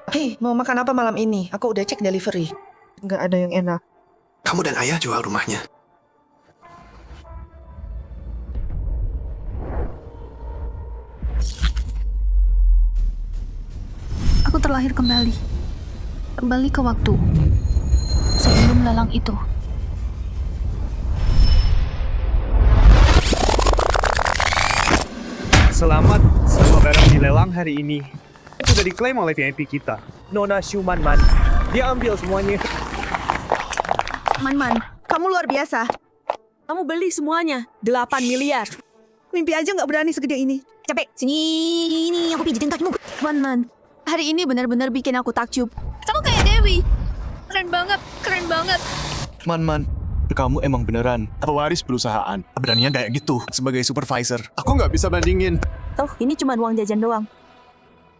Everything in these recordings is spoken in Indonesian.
Hei, mau makan apa malam ini? Aku udah cek delivery. Nggak ada yang enak. Kamu dan ayah jual rumahnya. Aku terlahir kembali. Kembali ke waktu. Sebelum lelang itu. Selamat, semua barang dilelang hari ini. Sudah diklaim oleh VIP kita, Nona Shumanman. Dia ambil semuanya. Man, kamu luar biasa. Kamu beli semuanya, 8 miliar. Mimpi aja nggak berani segede ini. Capek, sini aku pijitin kakimu. Man, hari ini benar-benar bikin aku takjub. Kamu kayak Dewi. Keren banget, keren banget. Man, kamu emang beneran pewaris perusahaan. Beraninya kayak gitu sebagai supervisor. Aku nggak bisa bandingin. Toh, ini cuma uang jajan doang.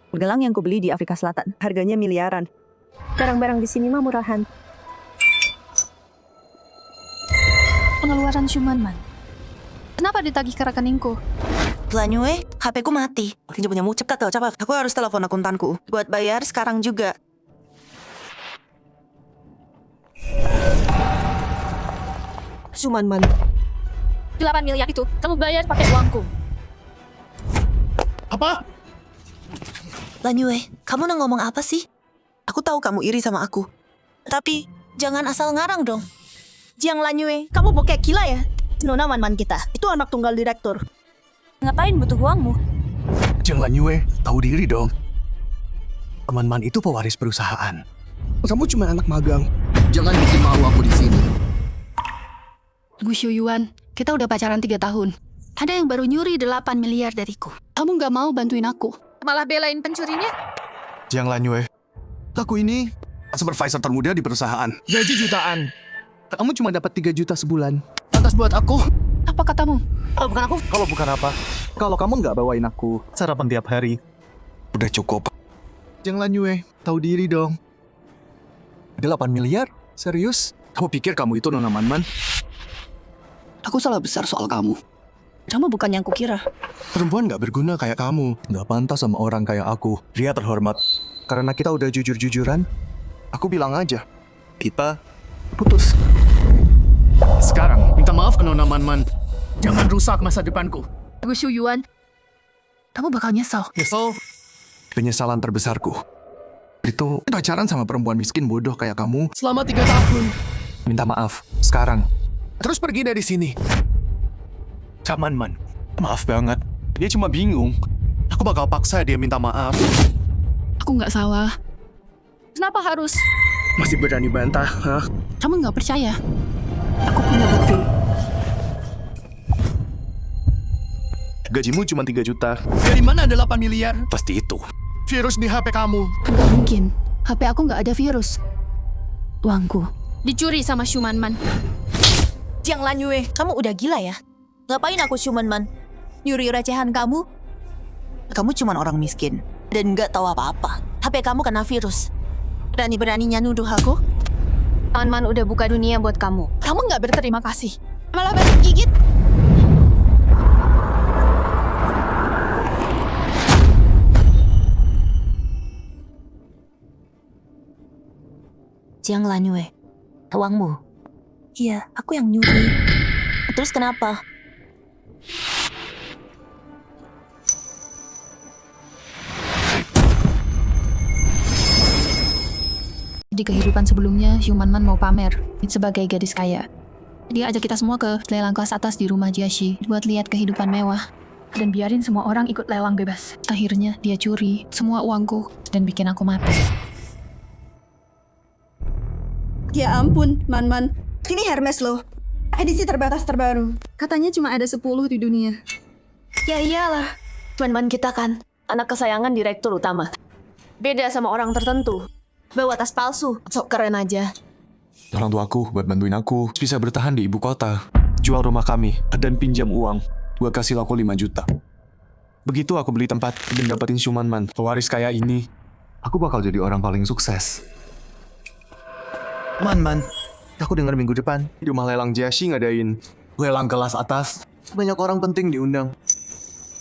Gelang yang kubeli di Afrika Selatan, harganya miliaran. Barang-barang di sini mah murahan. Pengeluaran Shumanman. Kenapa ditagih ke rekeningku? Lanyue, HP ku mati. Tinjau punyamu, cepat. Aku harus telepon akuntanku buat bayar sekarang juga. Shumanman. 8 miliar itu, kamu bayar pakai uangku. Apa? Lanyue, kamu nak ngomong apa sih? Aku tahu kamu iri sama aku. Tapi, jangan asal ngarang dong. Jiang Lanyue, kamu bokek gila ya? Nona Man kita, itu anak tunggal direktur. Ngapain butuh uangmu? Jangan Yue, tahu diri dong. Man itu pewaris perusahaan. Kamu cuma anak magang. Jangan bikin malu aku di sini. Gu Shuyuan, kita udah pacaran 3 tahun. Ada yang baru nyuri 8 miliar dariku. Kamu nggak mau bantuin aku. Malah belain pencurinya. Jangan Yue. Aku ini supervisor termuda di perusahaan. Gaji jutaan. Kamu cuma dapat 3 juta sebulan. Lantas buat aku. Apa katamu? Kalau bukan aku, Kalau bukan apa? Kalau kamu nggak bawain aku Sarapan tiap hari. Udah cukup. jangan Yue, tahu diri dong. 8 miliar? Serius? Kamu pikir kamu itu Nona Man? Aku salah besar soal kamu. kamu bukan yang kukira. Perempuan nggak berguna kayak kamu. Nggak pantas sama orang kayak aku. Dia terhormat. Karena kita udah jujur-jujuran, aku bilang aja, kita putus. Sekarang, minta maaf ke Nona Man. Jangan rusak masa depanku. Gu Shuyuan, kamu bakal nyesel. Nyesel. Penyesalan terbesarku itu pacaran sama perempuan miskin bodoh kayak kamu. Selama 3 tahun. Minta maaf sekarang. Terus pergi dari sini. Caman Man, maaf banget. Dia cuma bingung. Aku bakal paksa dia minta maaf. Aku nggak salah. Kenapa harus? Masih berani bantah, hah? Kamu nggak percaya? Aku punya bukti. Gajimu cuma 3 juta. Dari mana ada 8 miliar? Pasti itu. Virus di HP kamu. Nggak mungkin. HP aku nggak ada virus. Uangku dicuri sama Shumanman. Jiang Lanyue, kamu udah gila ya? Ngapain aku Shumanman? Nyuri recehan kamu? Kamu cuma orang miskin dan nggak tahu apa-apa. HP kamu kena virus. Berani-beraninya nuduh aku? Man udah buka dunia buat kamu. Kamu nggak berterima kasih. Malah balik gigit. Jiang Lanyue, uangmu. Iya, aku yang nyuri. Terus kenapa? Di kehidupan sebelumnya, Shumanman mau pamer sebagai gadis kaya. Dia ajak kita semua ke lelang kelas atas di rumah Jiashi buat lihat kehidupan mewah. Dan biarin semua orang ikut lelang bebas. Akhirnya dia curi semua uangku dan bikin aku mati. Ya ampun, Man. Ini Hermes loh. Edisi terbatas terbaru. Katanya cuma ada 10 di dunia. Ya iyalah, Man kita kan anak kesayangan direktur utama. Beda sama orang tertentu. Bawa tas palsu, sok keren aja. Orang tuaku buat bantuin aku bisa bertahan di ibu kota. Jual rumah kami dan pinjam uang. Gua kasih aku 5 juta. Begitu aku beli tempat dan dapetin Shumanman, pewaris kaya ini, aku bakal jadi orang paling sukses. Man, aku dengar minggu depan di rumah lelang Jiashi ngadain lelang kelas atas. Banyak orang penting diundang.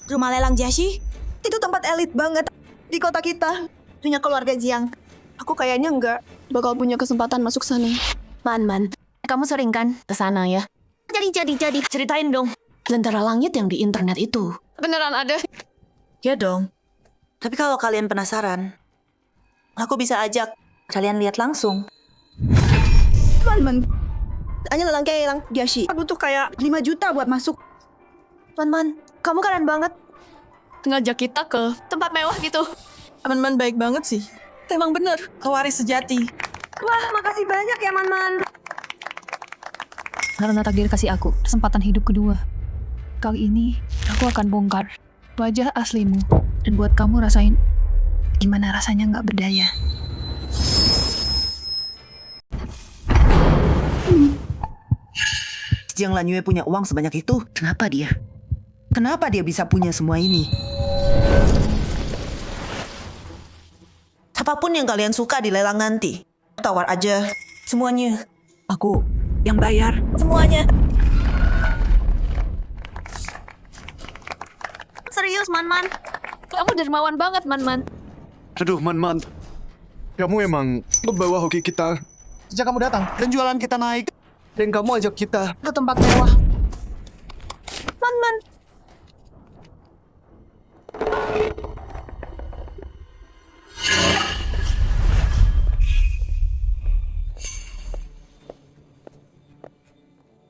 Rumah lelang Jiashi? Itu tempat elit banget di kota kita. punya keluarga Jiang. Aku kayaknya nggak bakal punya kesempatan masuk sana. Man, kamu sering kan ke sana ya? Jadi. Ceritain dong. Lentera langit yang di internet itu. Beneran ada? Ya dong. Tapi kalau kalian penasaran, aku bisa ajak kalian lihat langsung. Man. Hanya lelang dia sih. Butuh kayak 5 juta buat masuk. Man, kamu keren banget. Ngajak kita ke tempat mewah gitu. Man baik banget sih. Emang bener, pewaris sejati. Wah, makasih banyak ya Man. Karena takdir kasih aku kesempatan hidup kedua. Kali ini, aku akan bongkar wajah aslimu dan buat kamu rasain gimana rasanya nggak berdaya. Jiang Lanyue punya uang sebanyak itu, kenapa dia? Kenapa dia bisa punya semua ini? Apapun yang kalian suka di lelang nanti, tawar aja semuanya. Aku yang bayar. Semuanya. Serius, Man. Kamu dermawan banget, Man. Aduh, Man. Kamu emang membawa hoki kita. Sejak kamu datang dan jualan kita naik, Dan kamu ajak kita. ke tempat mewah. Man.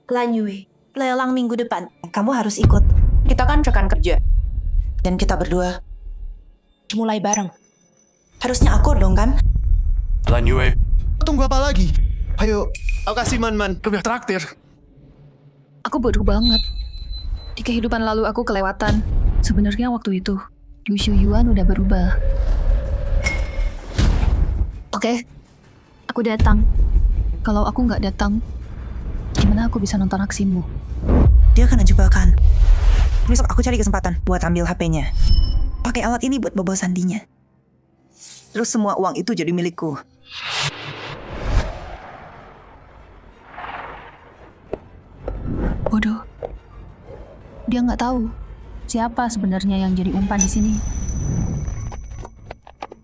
Lanyue, lelang minggu depan. Kamu harus ikut. Kita kan rekan kerja. Dan kita berdua mulai bareng. Harusnya akur dong kan? Lanyue. Tunggu apa lagi? Ayo, aku kasih Man. Lebih traktir. Aku bodoh banget. Di kehidupan lalu aku kelewatan. Sebenarnya waktu itu, Liu Shuyuan udah berubah. Oke, aku datang. Kalau aku nggak datang, gimana aku bisa nonton aksimu? Dia kena jebakan. Besok aku cari kesempatan buat ambil HP-nya. Pakai alat ini buat bobo sandinya. Terus semua uang itu jadi milikku. Bodoh. Dia nggak tahu siapa sebenarnya yang jadi umpan di sini.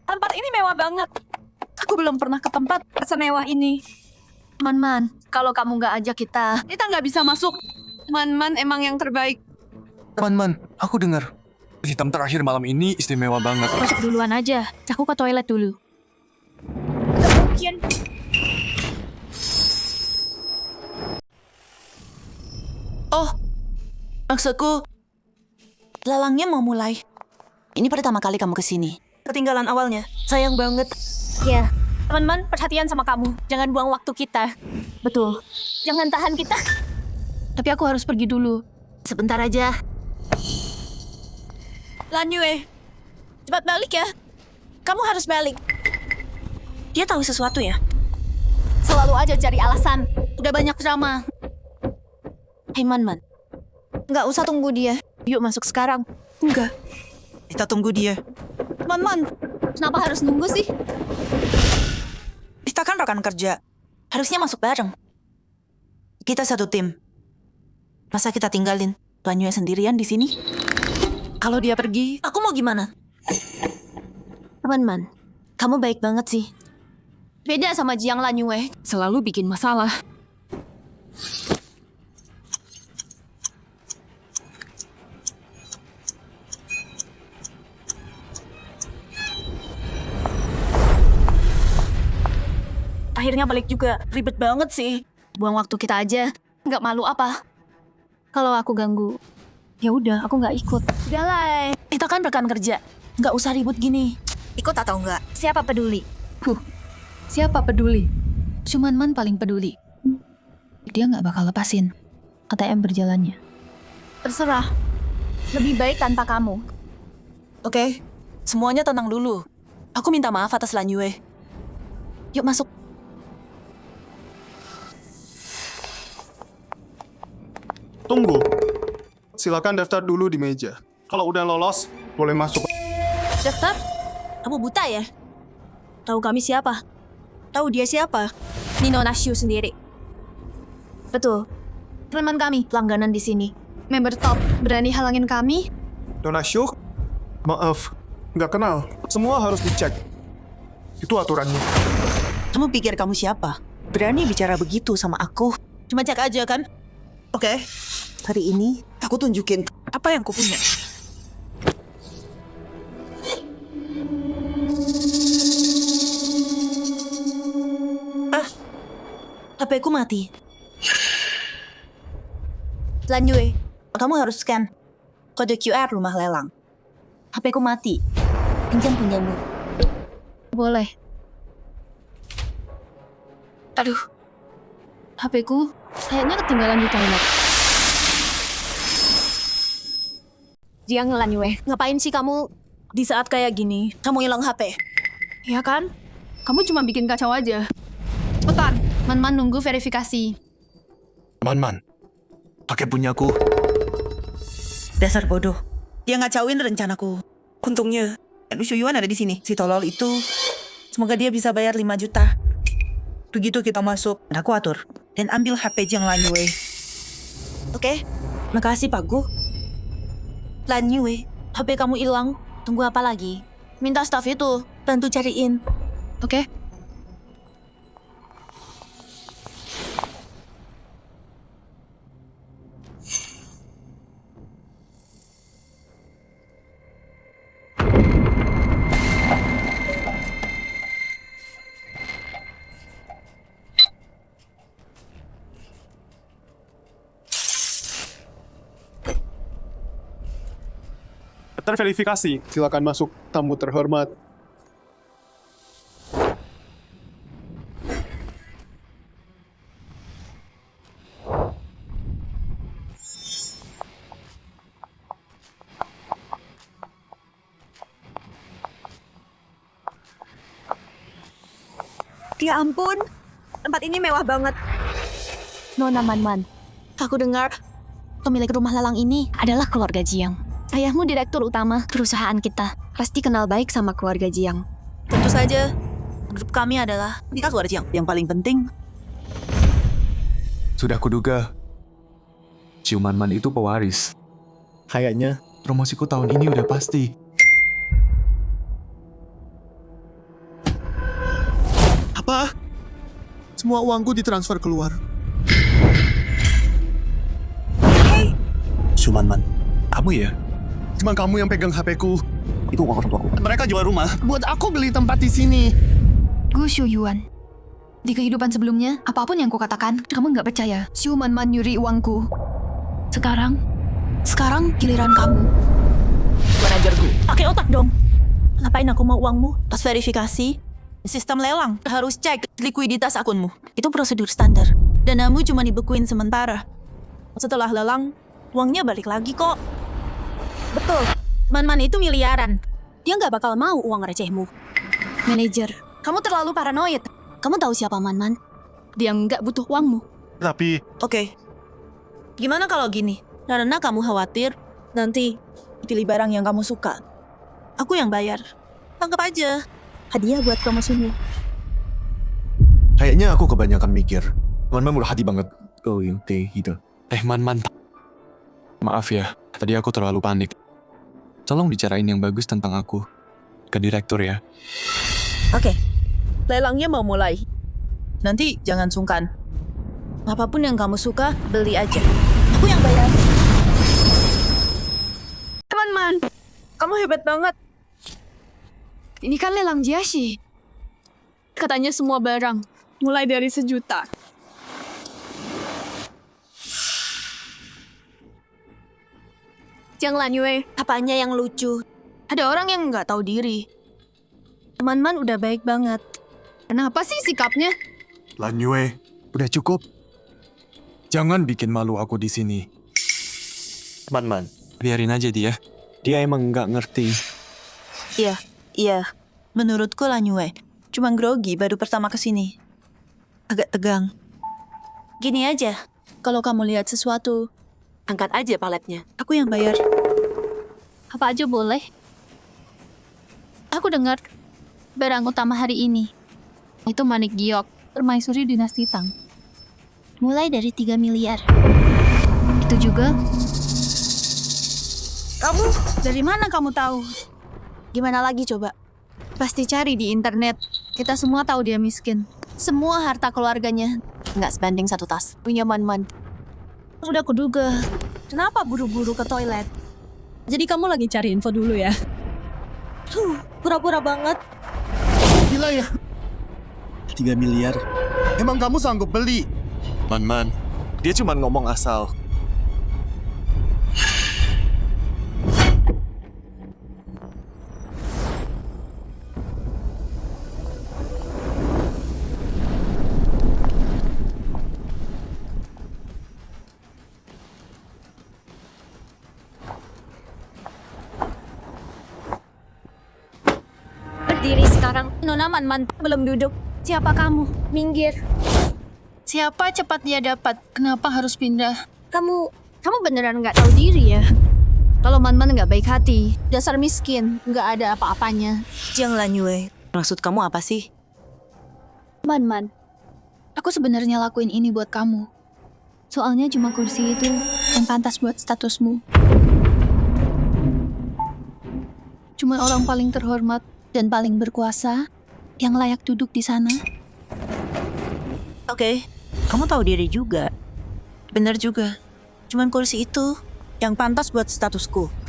Tempat ini mewah banget. Aku belum pernah ke tempat semewah ini. Man, kalau kamu nggak ajak kita Nggak bisa masuk. Man emang yang terbaik. Man, aku dengar. Hitam terakhir malam ini istimewa banget. Masuk duluan aja. Aku ke toilet dulu. Mungkin. Oh, maksudku, lelangnya mau mulai. Ini pertama kali kamu kesini. Ketinggalan awalnya. Sayang banget. Ya, teman-teman perhatian sama kamu. Jangan buang waktu kita. Betul. Jangan tahan kita. Tapi aku harus pergi dulu. Sebentar aja. Lanyue, cepat balik ya. Kamu harus balik. Dia tahu sesuatu ya? Selalu aja cari alasan. Udah banyak drama. Hei, Man. Nggak usah tunggu dia. Yuk masuk sekarang. Enggak. Kita tunggu dia. Man. Kenapa harus nunggu sih? Kita kan rekan kerja. Harusnya masuk bareng. Kita satu tim. Masa kita tinggalin Lanyue sendirian di sini? Kalau dia pergi, aku mau gimana? Teman, kamu baik banget sih. Beda sama Jiang Lanyue. Selalu bikin masalah. Akhirnya balik juga. Ribet banget sih. Buang waktu kita aja. Nggak malu apa? Kalau aku ganggu, ya udah, aku nggak ikut. Udahlah. Kita kan rekan kerja. Nggak usah ribut gini. Ikut atau enggak? Siapa peduli? Siapa peduli? Cuman Man paling peduli. Dia nggak bakal lepasin ATM berjalannya. Terserah. Lebih baik tanpa kamu. Oke, semuanya tenang dulu. Aku minta maaf atas Lanyue. Yuk masuk. Tunggu. Silakan daftar dulu di meja. Kalau udah lolos, boleh masuk. Daftar? Kamu buta ya? Tahu kami siapa? Tahu dia siapa? Nino Nashu sendiri. Betul. Teman kami pelangganan di sini. Member top berani halangin kami? Dona Syuk, maaf, nggak kenal. Semua harus dicek. Itu aturannya. Kamu pikir kamu siapa? Berani bicara begitu sama aku? Cuma cek aja kan? Oke. Hari ini aku tunjukin apa yang kupunya. HP ku mati. Lanjut. Kamu harus scan kode QR rumah lelang. HP ku mati. Pinjam punyamu. Boleh. Aduh. HP-ku kayaknya ketinggalan di toilet. Jiang Lanyue, ngapain sih kamu? Di saat kayak gini, kamu hilang HP. Ya kan? Kamu cuma bikin kacau aja. Cepetan, Man-Man nunggu verifikasi. Man-Man, pakai punyaku. Dasar bodoh. Dia ngacauin rencanaku. Untungnya, Lu Shuyuan ada di sini. Si tolol itu. Semoga dia bisa bayar 5 juta. Begitu kita masuk, aku atur. Dan ambil HP Jiang Lanyue. Oke, makasih Pak Gu. Lanyue, HP kamu hilang. Tunggu apa lagi? Minta staff itu bantu cariin. Oke? Terverifikasi. Silakan masuk, tamu terhormat. Ya ampun, tempat ini mewah banget. Nona Man-Man, aku dengar pemilik rumah lelang ini adalah keluarga Jiang. Ayahmu direktur utama perusahaan kita. Pasti kenal baik sama keluarga Jiang. Tentu saja, grup kami adalah keluarga Jiang. Yang paling penting, Sudah kuduga, Man-Man itu pewaris. Kayaknya Promosiku tahun ini udah pasti. Apa? Semua uangku ditransfer keluar. Man, kamu ya? Cuma kamu yang pegang HP-ku. Itu uang orang tuaku. Mereka jual rumah. Buat aku beli tempat di sini. Gu Shuyuan. Di kehidupan sebelumnya, apapun yang kukatakan, kamu nggak percaya. Man-Man nyuri uangku. Sekarang giliran kamu. Manajerku, pakai otak dong. Ngapain aku mau uangmu? Pas verifikasi, sistem lelang harus cek likuiditas akunmu. Itu prosedur standar. Danamu cuma dibekuin sementara. Setelah lelang, uangnya balik lagi kok. Betul, Man-Man itu miliaran. Dia nggak bakal mau uang recehmu. Manajer, kamu terlalu paranoid. Kamu tahu siapa Man-Man? Dia nggak butuh uangmu. Tapi Oke. Gimana kalau gini? Karena kamu khawatir, nanti pilih barang yang kamu suka. Aku yang bayar. Anggap aja hadiah buat promosimu. Kayaknya aku kebanyakan mikir. Man-Man murah hati banget. Oh, yang teh gitu. Man-Man. Maaf ya, tadi aku terlalu panik. Tolong bicarain yang bagus tentang aku. Ke direktur ya. Oke, lelangnya mau mulai. Nanti jangan sungkan. Apapun yang kamu suka, beli aja. Aku yang bayar. Man-Man, Kamu hebat banget. ini kan lelang Jiashi. Katanya semua barang, mulai dari 1 juta. Jiang Lanyue, Apanya yang lucu? ada orang yang nggak tahu diri. Man-Man udah baik banget. Kenapa sih sikapnya? Lanyue, udah cukup. Jangan bikin malu aku di sini. Man-Man, Biarin aja dia. dia emang nggak ngerti. Iya. Menurutku Lanyue cuma grogi baru pertama kesini. Agak tegang. Gini aja, kalau kamu lihat sesuatu, Angkat aja paletnya. aku yang bayar. Apa aja boleh? Aku dengar barang utama hari ini itu Manik Giok, permaisuri dinasti Tang. Mulai dari 3 miliar. Itu juga Kamu dari mana kamu tahu? Gimana lagi coba? Pasti cari di internet. Kita semua tahu dia miskin. Semua harta keluarganya nggak sebanding satu tas. Punya Man-Man. Udah kuduga. Kenapa buru-buru ke toilet? Jadi kamu lagi cari info dulu ya? Pura-pura banget. Gila ya. 3 miliar. Emang kamu sanggup beli? Man, dia cuma ngomong asal. Berdiri sekarang. Nona Man-Man belum duduk. Siapa kamu? Minggir. Siapa cepat dia dapat? Kenapa harus pindah? Kamu beneran nggak tahu diri ya? Kalau Man-Man nggak baik hati, dasar miskin, nggak ada apa-apanya. Jiang Lanyue, maksud kamu apa sih? Man-Man, aku sebenarnya lakuin ini buat kamu. Soalnya cuma kursi itu yang pantas buat statusmu. Cuma orang paling terhormat dan paling berkuasa yang layak duduk di sana. Oke, kamu tahu diri juga. Benar juga. Cuman kursi itu yang pantas buat statusku.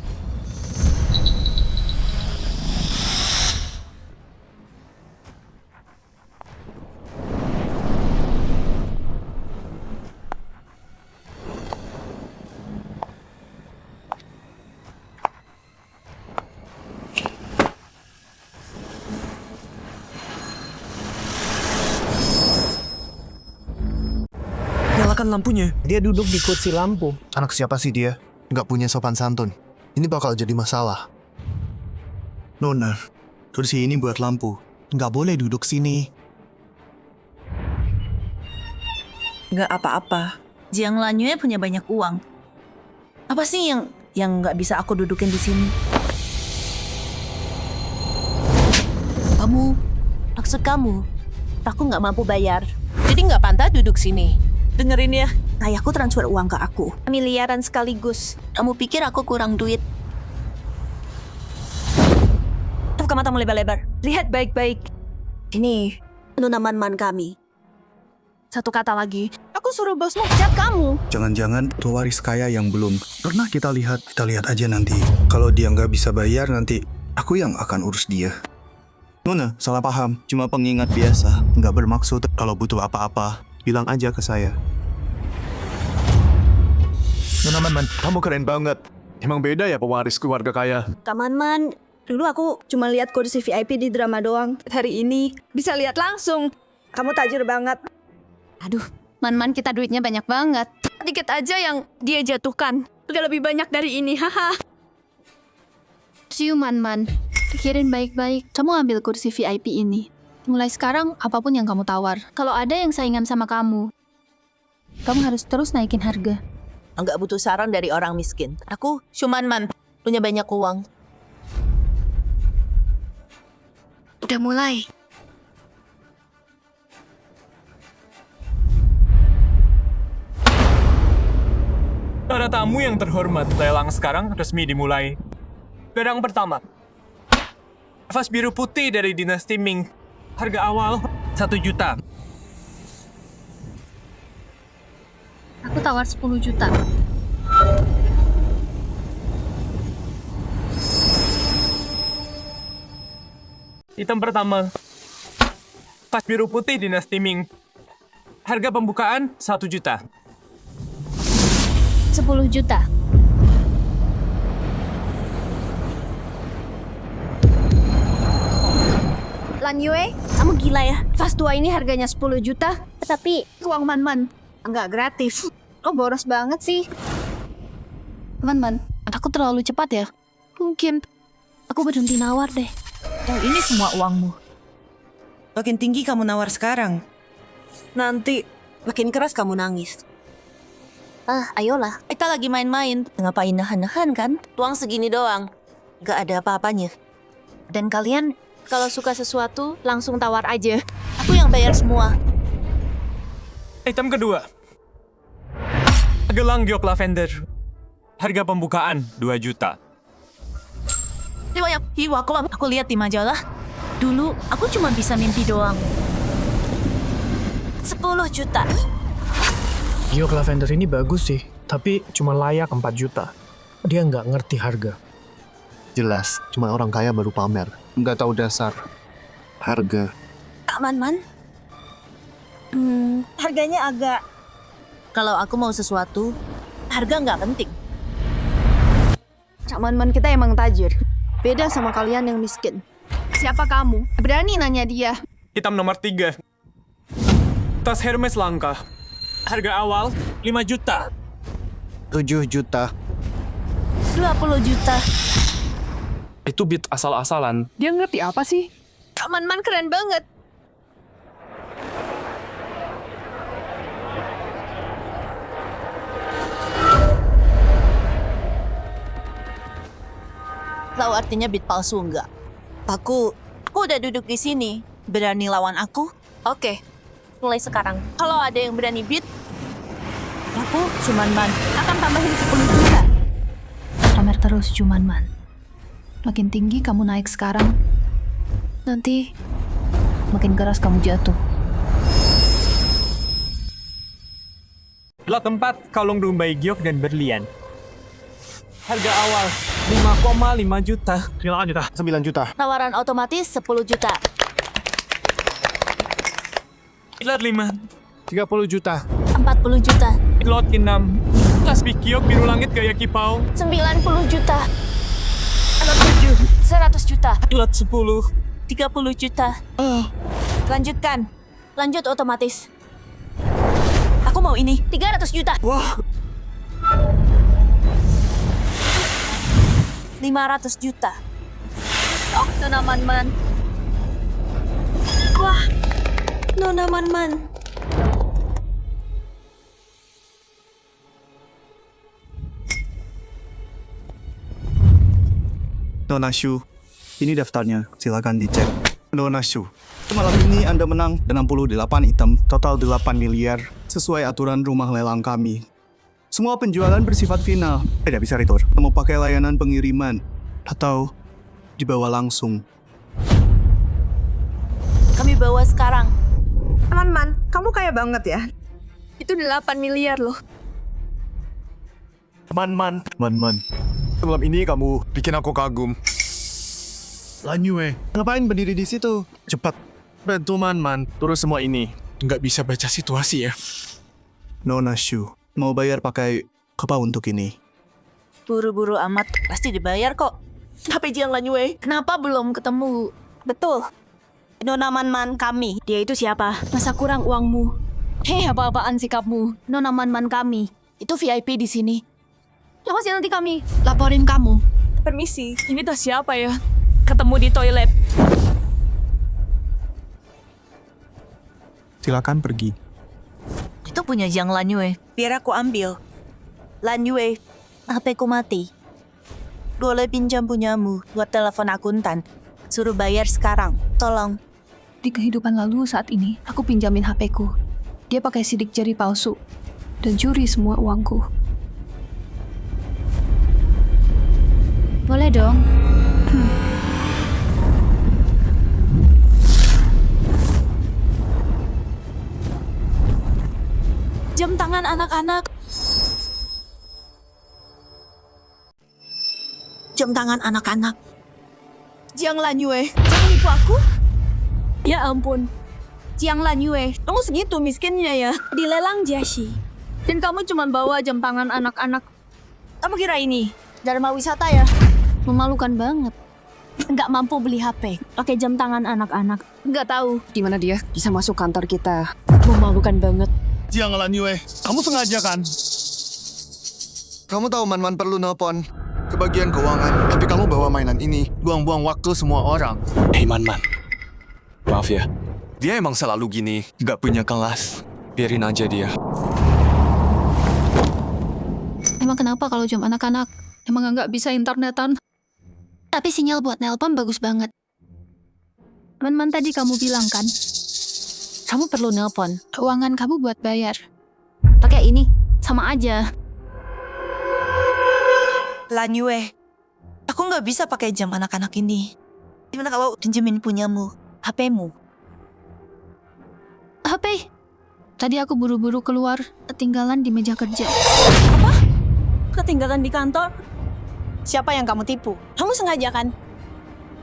Nyalakan lampunya. Dia duduk di kursi lampu. Anak siapa sih dia? Nggak punya sopan santun. Ini bakal jadi masalah. Nona, kursi ini buat lampu. Nggak boleh duduk sini. Nggak apa-apa. Jiang Lanyue punya banyak uang. Apa sih yang nggak bisa aku dudukin di sini? Maksud kamu, aku nggak mampu bayar. Jadi nggak pantas duduk sini. Dengerin ya, ayahku transfer uang ke aku. Miliaran sekaligus. Kamu pikir aku kurang duit? Buka matamu lebar-lebar. Lihat baik-baik. Ini Nona Man-Man kami. Satu kata lagi, aku suruh bosmu pecat kamu. Jangan-jangan pewaris kaya yang belum pernah kita lihat. Kita lihat aja nanti. Kalau dia nggak bisa bayar, nanti aku yang akan urus dia. Nona, salah paham. Cuma pengingat biasa. Nggak bermaksud kalau butuh apa-apa, bilang aja ke saya. Nona Man, kamu keren banget. Emang beda ya pewaris keluarga kaya. Kak Man-Man, dulu aku cuma lihat kursi VIP di drama doang. Hari ini bisa lihat langsung. Kamu tajir banget. Aduh, Man-Man kita duitnya banyak banget. Dikit aja yang dia jatuhkan. Udah lebih banyak dari ini, haha. See you, Man-Man. Pikirin baik-baik. Kamu ambil kursi VIP ini. Mulai sekarang, apapun yang kamu tawar. Kalau ada yang saingan sama kamu harus terus naikin harga. Enggak butuh saran dari orang miskin. Aku Man-Man, punya banyak uang. Udah mulai. Para tamu yang terhormat, lelang sekarang resmi dimulai. Barang pertama, vas biru putih dari dinasti Ming. Harga awal 1 juta. Aku tawar 10 juta. Item pertama, vas biru putih dinasti Ming. Harga pembukaan 1 juta. 10 juta. Lanyue, kamu gila ya? Vas 2 ini harganya 10 juta, tapi Uang Man-Man. Enggak gratis. Kok boros banget sih? Man-Man, aku terlalu cepat ya? Mungkin aku berhenti nawar deh. Oh, ini semua uangmu. Makin tinggi kamu nawar sekarang. Nanti makin keras kamu nangis. Ayolah. Kita lagi main-main. Ngapain nahan-nahan kan? Uang segini doang. Gak ada apa-apanya. dan kalian kalau suka sesuatu langsung tawar aja. Aku yang bayar semua. Item kedua, gelang giok lavender. Harga pembukaan 2 juta. Hiwa, aku lihat di majalah. Dulu, aku cuma bisa mimpi doang. 10 juta. Giok lavender ini bagus sih, tapi cuma layak 4 juta. Dia nggak ngerti harga. Jelas, cuma orang kaya baru pamer. Nggak tahu dasar harga. Kak Man-Man? Harganya agak... Kalau aku mau sesuatu, harga nggak penting. Cak Man-Man kita emang tajir. Beda sama kalian yang miskin. Siapa kamu? Berani nanya dia. Hitam nomor 3. Tas Hermes langka. Harga awal 5 juta. 7 juta. 20 juta. Itu beat asal-asalan. Dia ngerti apa sih? Cak Man-Man keren banget. Tahu artinya bit palsu nggak? Aku udah duduk di sini. Berani lawan aku? Oke, mulai sekarang. Kalau ada yang berani bit, aku Jumanman akan tambahin 10 juta. Pamer terus, Jumanman. Makin tinggi kamu naik sekarang, nanti makin keras kamu jatuh. Lot 4, kalung domba giok dan berlian. Harga awal 5,5 juta. 9 juta. tawaran otomatis 10 juta. Lot 5, 30 juta. 40 juta. lot 6. Tasbih giok biru langit gaya kipau. 90 juta. Lot 7, 100 juta. Lot 10. 30 juta. Lanjutkan. Lanjut otomatis. Aku mau ini. 300 juta. Wah, 500 juta. Oh, Nona Man-Man. Wah, Nona Man-Man. Nona Shu, ini daftarnya. Silakan dicek. Nona Shu, malam ini Anda menang 68 item, total 8 miliar, sesuai aturan rumah lelang kami. Semua penjualan bersifat final, tidak bisa retur. Mau pakai layanan pengiriman, atau dibawa langsung. Kami bawa sekarang. Man-Man, kamu kaya banget ya. Itu 8 miliar loh. Man. Malam ini kamu bikin aku kagum. Lanyue, ngapain berdiri di situ? Cepat. Bantu Man. Turun semua ini. Nggak bisa baca situasi ya. Nona Shu, mau bayar pakai apa untuk ini? Buru-buru amat. Pasti dibayar kok. Tapi Jiang Lanyue, kenapa belum ketemu? Betul. Nona Man-Man kami. Dia itu siapa? Masa kurang uangmu? Hei, apa-apaan sikapmu? Nona Man-Man kami. Itu VIP di sini. Awas ya nanti kami laporin kamu. Permisi, ini tas siapa ya? Ketemu di toilet. Silakan pergi. Itu punya Jiang Lanyue. Biar aku ambil. Lanyue, HP ku mati. Boleh pinjam punyamu buat telepon akuntan. Suruh bayar sekarang. Tolong. Di kehidupan lalu saat ini, aku pinjamin HP-ku. Dia pakai sidik jari palsu dan curi semua uangku. Boleh dong. Jam tangan anak-anak. Jam tangan anak-anak. Jiang Lanyue, jangan nipu aku. Ya ampun. Jiang Lanyue, kamu segitu miskinnya ya. Dilelang Jiashi. Dan kamu cuma bawa jam tangan anak-anak. Kamu kira ini Dharma wisata ya? Memalukan banget. Nggak mampu beli HP. Pakai jam tangan anak-anak. Nggak tahu di mana dia bisa masuk kantor kita. Memalukan banget. Jiang Lanyue, kamu sengaja kan? Kamu tahu Man perlu nelpon ke bagian keuangan, tapi kamu bawa mainan ini, buang-buang waktu semua orang. Hei Man. Maaf ya. Dia emang selalu gini, nggak punya kelas. Biarin aja dia. Emang kenapa kalau jam anak-anak? Emang nggak bisa internetan? Tapi sinyal buat nelpon bagus banget. Man tadi kamu bilang kan, kamu perlu nelpon. Keuangan kamu buat bayar. Pakai ini. Sama aja. Lanyue, aku nggak bisa pakai jam anak-anak ini. Gimana kalau pinjemin punyamu, HP-mu? HP. Tadi aku buru-buru keluar, ketinggalan di meja kerja. Ketinggalan di kantor? Siapa yang kamu tipu? Kamu sengaja kan?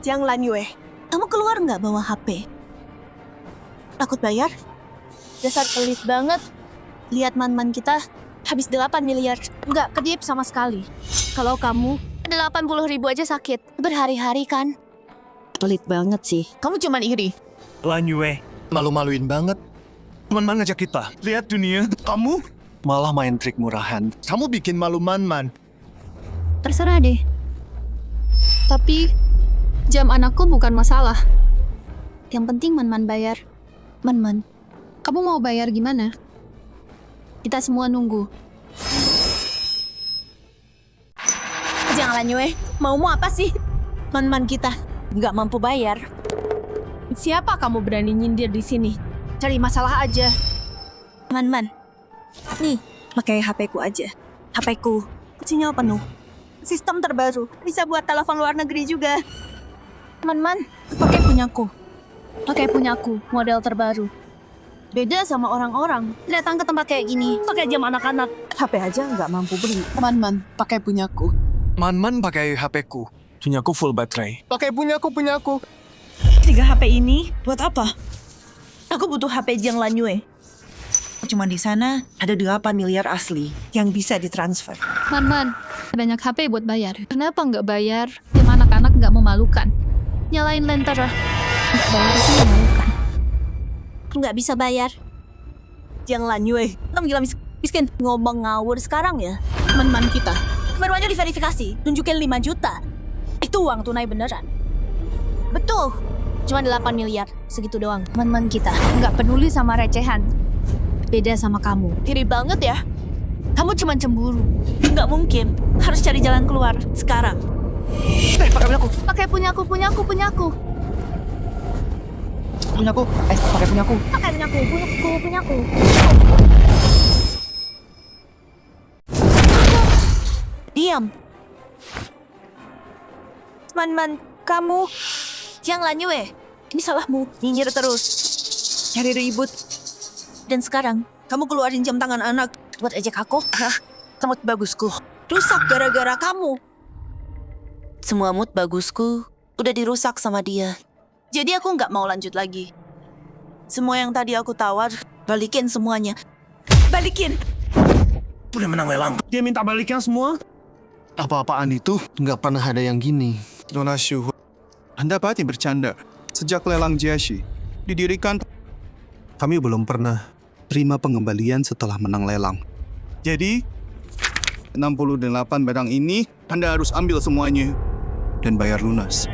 Jiang Lanyue. Kamu keluar nggak bawa HP? Takut bayar? Dasar pelit banget. Lihat man-man kita, habis 8 miliar. Nggak kedip sama sekali. Kalau kamu, 80.000 aja sakit. Berhari-hari kan? Pelit banget sih. Kamu cuman iri. Lanyue, malu-maluin banget. Man-man ngajak kita. Lihat dunia. Kamu malah main trik murahan. Kamu bikin malu Man-man. Terserah deh. Tapi, jam anakku bukan masalah. Yang penting Man-man bayar. Man-man, kamu mau bayar gimana? Kita semua nunggu. Jiang Lanyue, maumu apa sih? Man-man kita nggak mampu bayar. Siapa kamu berani nyindir di sini? Cari masalah aja. Man-man, nih, pakai HP-ku aja. HP-ku, sinyal penuh. Sistem terbaru, bisa buat telepon luar negeri juga. Man-man, pakai punyaku. Pakai punyaku, model terbaru. Beda sama orang-orang. Datang ke tempat kayak gini, pakai jam anak-anak. HP aja nggak mampu beli. Man-man, pakai punyaku. Man-man pakai HP-ku. Punyaku full baterai. Pakai punyaku. 3 HP ini buat apa? Aku butuh HP Jiang Lanyue. Cuma di sana ada 8 miliar asli yang bisa ditransfer. Man-man, banyak HP buat bayar. Kenapa nggak bayar? Jam anak-anak nggak memalukan. Nyalain lentera. Nggak bayar itu memalukan. Nggak bisa bayar. Jiang Lanyue, kamu gila miskin. Ngomong ngawur sekarang ya. Man-man kita. Baru aja diverifikasi, nunjukin 5 juta. Itu uang tunai beneran. Betul. Cuma 8 miliar, segitu doang. Man-man kita nggak peduli sama recehan. Beda sama kamu. Iri banget ya. Kamu cuma cemburu. Nggak mungkin. Harus cari jalan keluar sekarang. Pakai punyaku. Pakai punyaku. Punyaku. Pakai punyaku. Pakai punyaku. Diam. Man-man, kamu. Jiang Lanyue, ini salahmu. Nyinyir terus. Cari ribut. Dan sekarang, kamu keluarin jam tangan anak buat ejek aku. Mood bagusku rusak gara-gara kamu. Semua mood bagusku udah dirusak sama dia. Jadi aku nggak mau lanjut lagi. Semua yang tadi aku tawar, balikin semuanya. Balikin. Udah menang lelang. Dia minta balikan semua. Apa-apaan itu nggak pernah ada yang gini. Nona Shu, Anda pasti bercanda. Sejak lelang Jiaxi didirikan, kami belum pernah terima pengembalian setelah menang lelang. Jadi, 68 barang ini Anda harus ambil semuanya dan bayar lunas.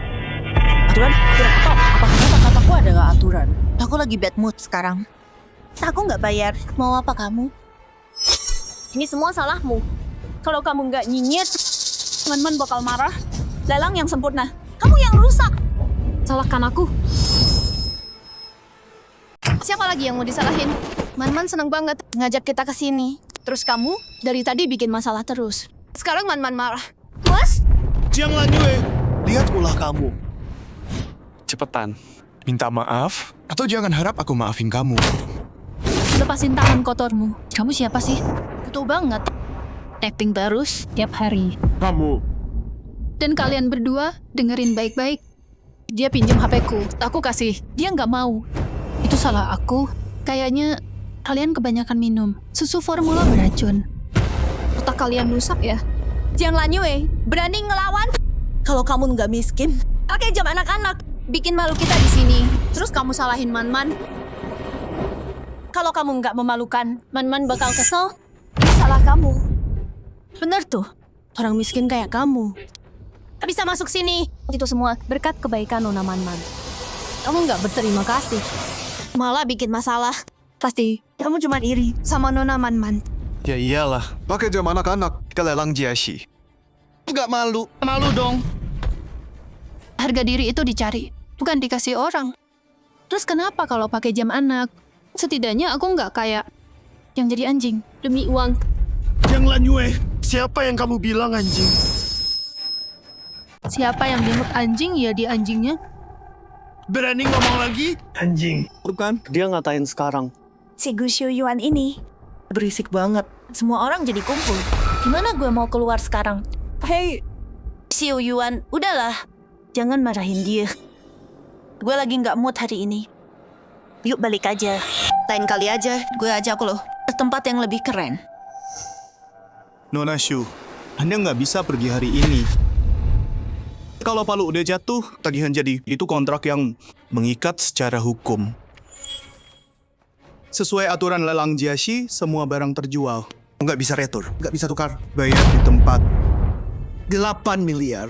Aturan? Apakah kata-kataku adalah aturan? Aku lagi bad mood sekarang. Aku nggak bayar. Mau apa kamu? Ini semua salahmu. Kalau kamu nggak nyinyir, Man-man bakal marah. Lelang yang sempurna. Kamu yang rusak. Salahkan aku. Siapa lagi yang mau disalahin? Man-man seneng banget ngajak kita ke sini. Terus kamu dari tadi bikin masalah terus. Sekarang Man-man marah. Mas? Jiang Lanyue, lihat ulah kamu. Cepetan. Minta maaf, atau jangan harap aku maafin kamu. Lepasin tangan kotormu. Kamu siapa sih? Butuh banget. Tapping terus tiap hari. Kamu. Dan kalian berdua dengerin baik-baik. Dia pinjam HP-ku, aku kasih. Dia nggak mau. Itu salah aku. Kayaknya kalian kebanyakan minum. Susu formula beracun. Otak kalian rusak ya? Jiang Lanyue, berani ngelawan? Kalau kamu nggak miskin, pakai jam anak-anak. Bikin malu kita di sini. Terus kamu salahin Man-man. Kalau kamu nggak memalukan, Man-man bakal kesel. Ini salah kamu. Bener tuh, orang miskin kayak kamu. Bisa masuk sini. Itu semua berkat kebaikan Nona Man-man. Kamu nggak berterima kasih. Malah bikin masalah. Pasti kamu cuma iri sama Nona Man-man. Ya iyalah, pakai jam anak-anak ke lelang Jiaxi. Nggak malu. Malu dong. Harga diri itu dicari, bukan dikasih orang. Terus kenapa kalau pakai jam anak? Setidaknya aku nggak kayak yang jadi anjing demi uang. Jiang Lanyue, siapa yang kamu bilang anjing? Siapa yang jemput anjing ya dia anjingnya. Berani ngomong lagi? Anjing. Bukan, dia ngatain sekarang. Si Gu Xiuyuan ini. Berisik banget. Semua orang jadi kumpul. Gimana gue mau keluar sekarang? Hey, Xiuyuan, udahlah. Jangan marahin dia. Gue lagi nggak mood hari ini. Yuk balik aja. Lain kali aja, gue ajak lo. Ke tempat yang lebih keren. Nona Shu, Anda nggak bisa pergi hari ini. Kalau palu udah jatuh, tagihan jadi. Itu kontrak yang mengikat secara hukum. Sesuai aturan lelang Jiaxi, semua barang terjual. Nggak bisa retur, nggak bisa tukar. Bayar di tempat. 8 miliar.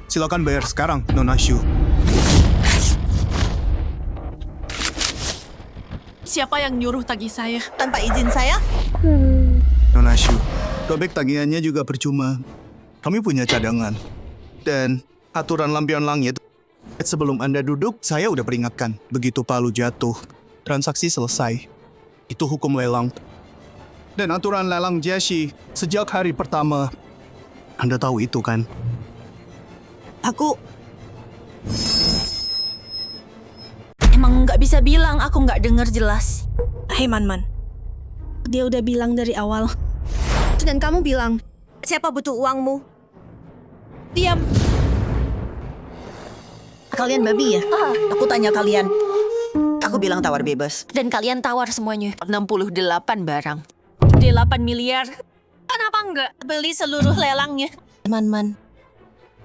Silakan bayar sekarang, Nona Shu. Siapa yang nyuruh tagih saya? Tanpa izin saya? Nona Shu, robek tagihannya juga percuma. Kami punya cadangan. Dan aturan lampion langit, sebelum Anda duduk, saya udah peringatkan. Begitu palu jatuh, transaksi selesai. Itu hukum lelang. Dan aturan lelang Jiaxi, sejak hari pertama. Anda tahu itu kan? Aku Emang nggak bisa bilang, aku nggak dengar jelas. Hei Man-Man. Dia udah bilang dari awal. Dan kamu bilang, siapa butuh uangmu? Diam. Kalian babi ya? Aku tanya kalian. Aku bilang tawar bebas. Dan kalian tawar semuanya. 68 barang. 8 miliar. Kenapa nggak beli seluruh lelangnya? Man-Man.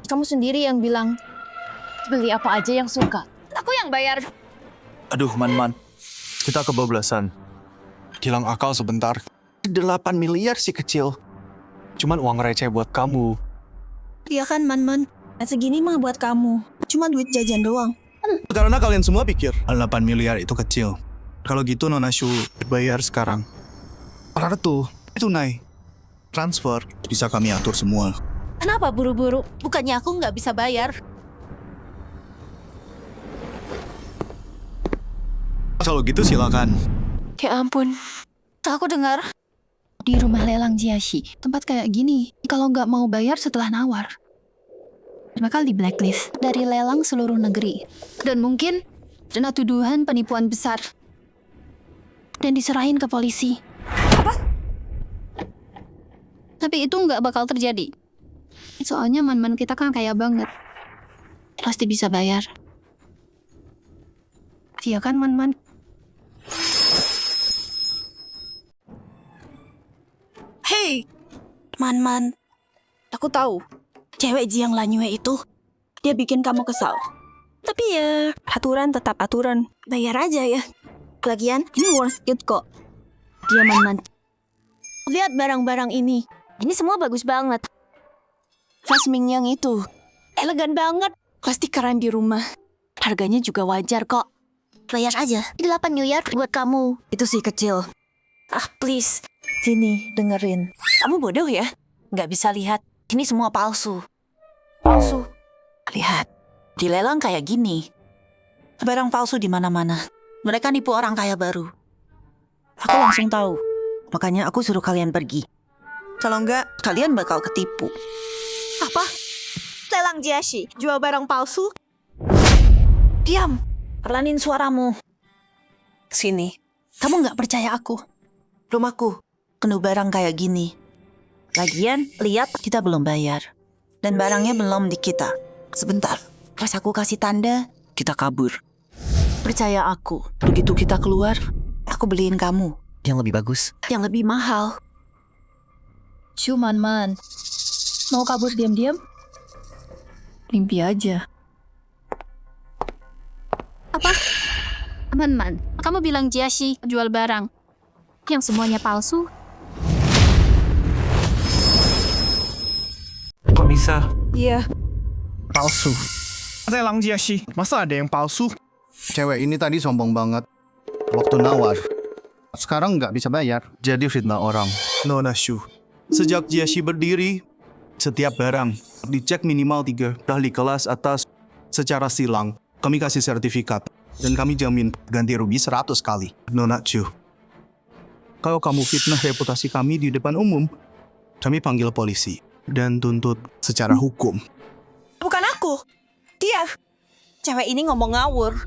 Kamu sendiri yang bilang, beli apa aja yang suka. Aku yang bayar. Aduh, Man. Kita kebablasan. Hilang akal sebentar. 8 miliar sih kecil. Cuman uang receh buat kamu. Iya kan, Man-Man? Segini mah buat kamu. Cuma duit jajan doang. Karena kalian semua pikir 8 miliar itu kecil. Kalau gitu Nona Shu bayar sekarang. Kartu, tunai. Transfer, bisa kami atur semua. Kenapa buru-buru? Bukannya aku nggak bisa bayar. Kalau gitu silakan. Ya ampun. Aku dengar di rumah lelang Jiaxi, tempat kayak gini, kalau nggak mau bayar setelah nawar, bakal di blacklist dari lelang seluruh negeri. Dan mungkin kena tuduhan penipuan besar. Dan diserahin ke polisi. Apa? Tapi itu nggak bakal terjadi. Soalnya man-man kita kan kaya banget. Pasti bisa bayar. Iya kan man-man? Hey, Man-Man. Aku tahu, cewek Jiang Lanyue itu, dia bikin kamu kesal. Tapi ya, aturan tetap aturan. Bayar aja ya. Lagian, ini worth it kok. Dia Man-Man. Lihat barang-barang ini. Ini semua bagus banget. Vas Ming yang itu, elegan banget. Pasti keren di rumah. Harganya juga wajar kok. Bayar aja. 8 miliar buat kamu. Itu sih kecil. Ah, please. Sini, dengerin. Kamu bodoh ya? Nggak bisa lihat. Ini semua palsu. Palsu. Lihat. Dilelang kayak gini. Barang palsu di mana-mana. Mereka nipu orang kaya baru. Aku langsung tahu. Makanya aku suruh kalian pergi. Kalau enggak, kalian bakal ketipu. Apa? Lelang Jiaxi, jual barang palsu? Diam. Perlanin suaramu. Sini. Kamu nggak percaya aku? Rumahku penuh barang kayak gini. Lagian, lihat kita belum bayar. Dan barangnya belum di kita. Sebentar. Pas aku kasih tanda, kita kabur. Percaya aku. Begitu kita keluar, aku beliin kamu. Yang lebih bagus. Yang lebih mahal. Cuman man, mau kabur diam-diam? Mimpi aja. Apa? Man, kamu bilang Jiaxi jual barang yang semuanya palsu? Kok bisa? Iya. Palsu. Lelang Jiaxi, masa ada yang palsu? Cewek ini tadi sombong banget. Waktu nawar. Sekarang nggak bisa bayar. Jadi fitnah orang. Nona Shu, sejak Jiaxi berdiri, setiap barang dicek minimal 3 kali kelas atas secara silang. Kami kasih sertifikat. Dan kami jamin ganti rugi 100 kali. Nona Shu, kalau kamu fitnah reputasi kami di depan umum, kami panggil polisi dan tuntut secara hukum. Bukan aku. Dia. Cewek ini ngomong ngawur.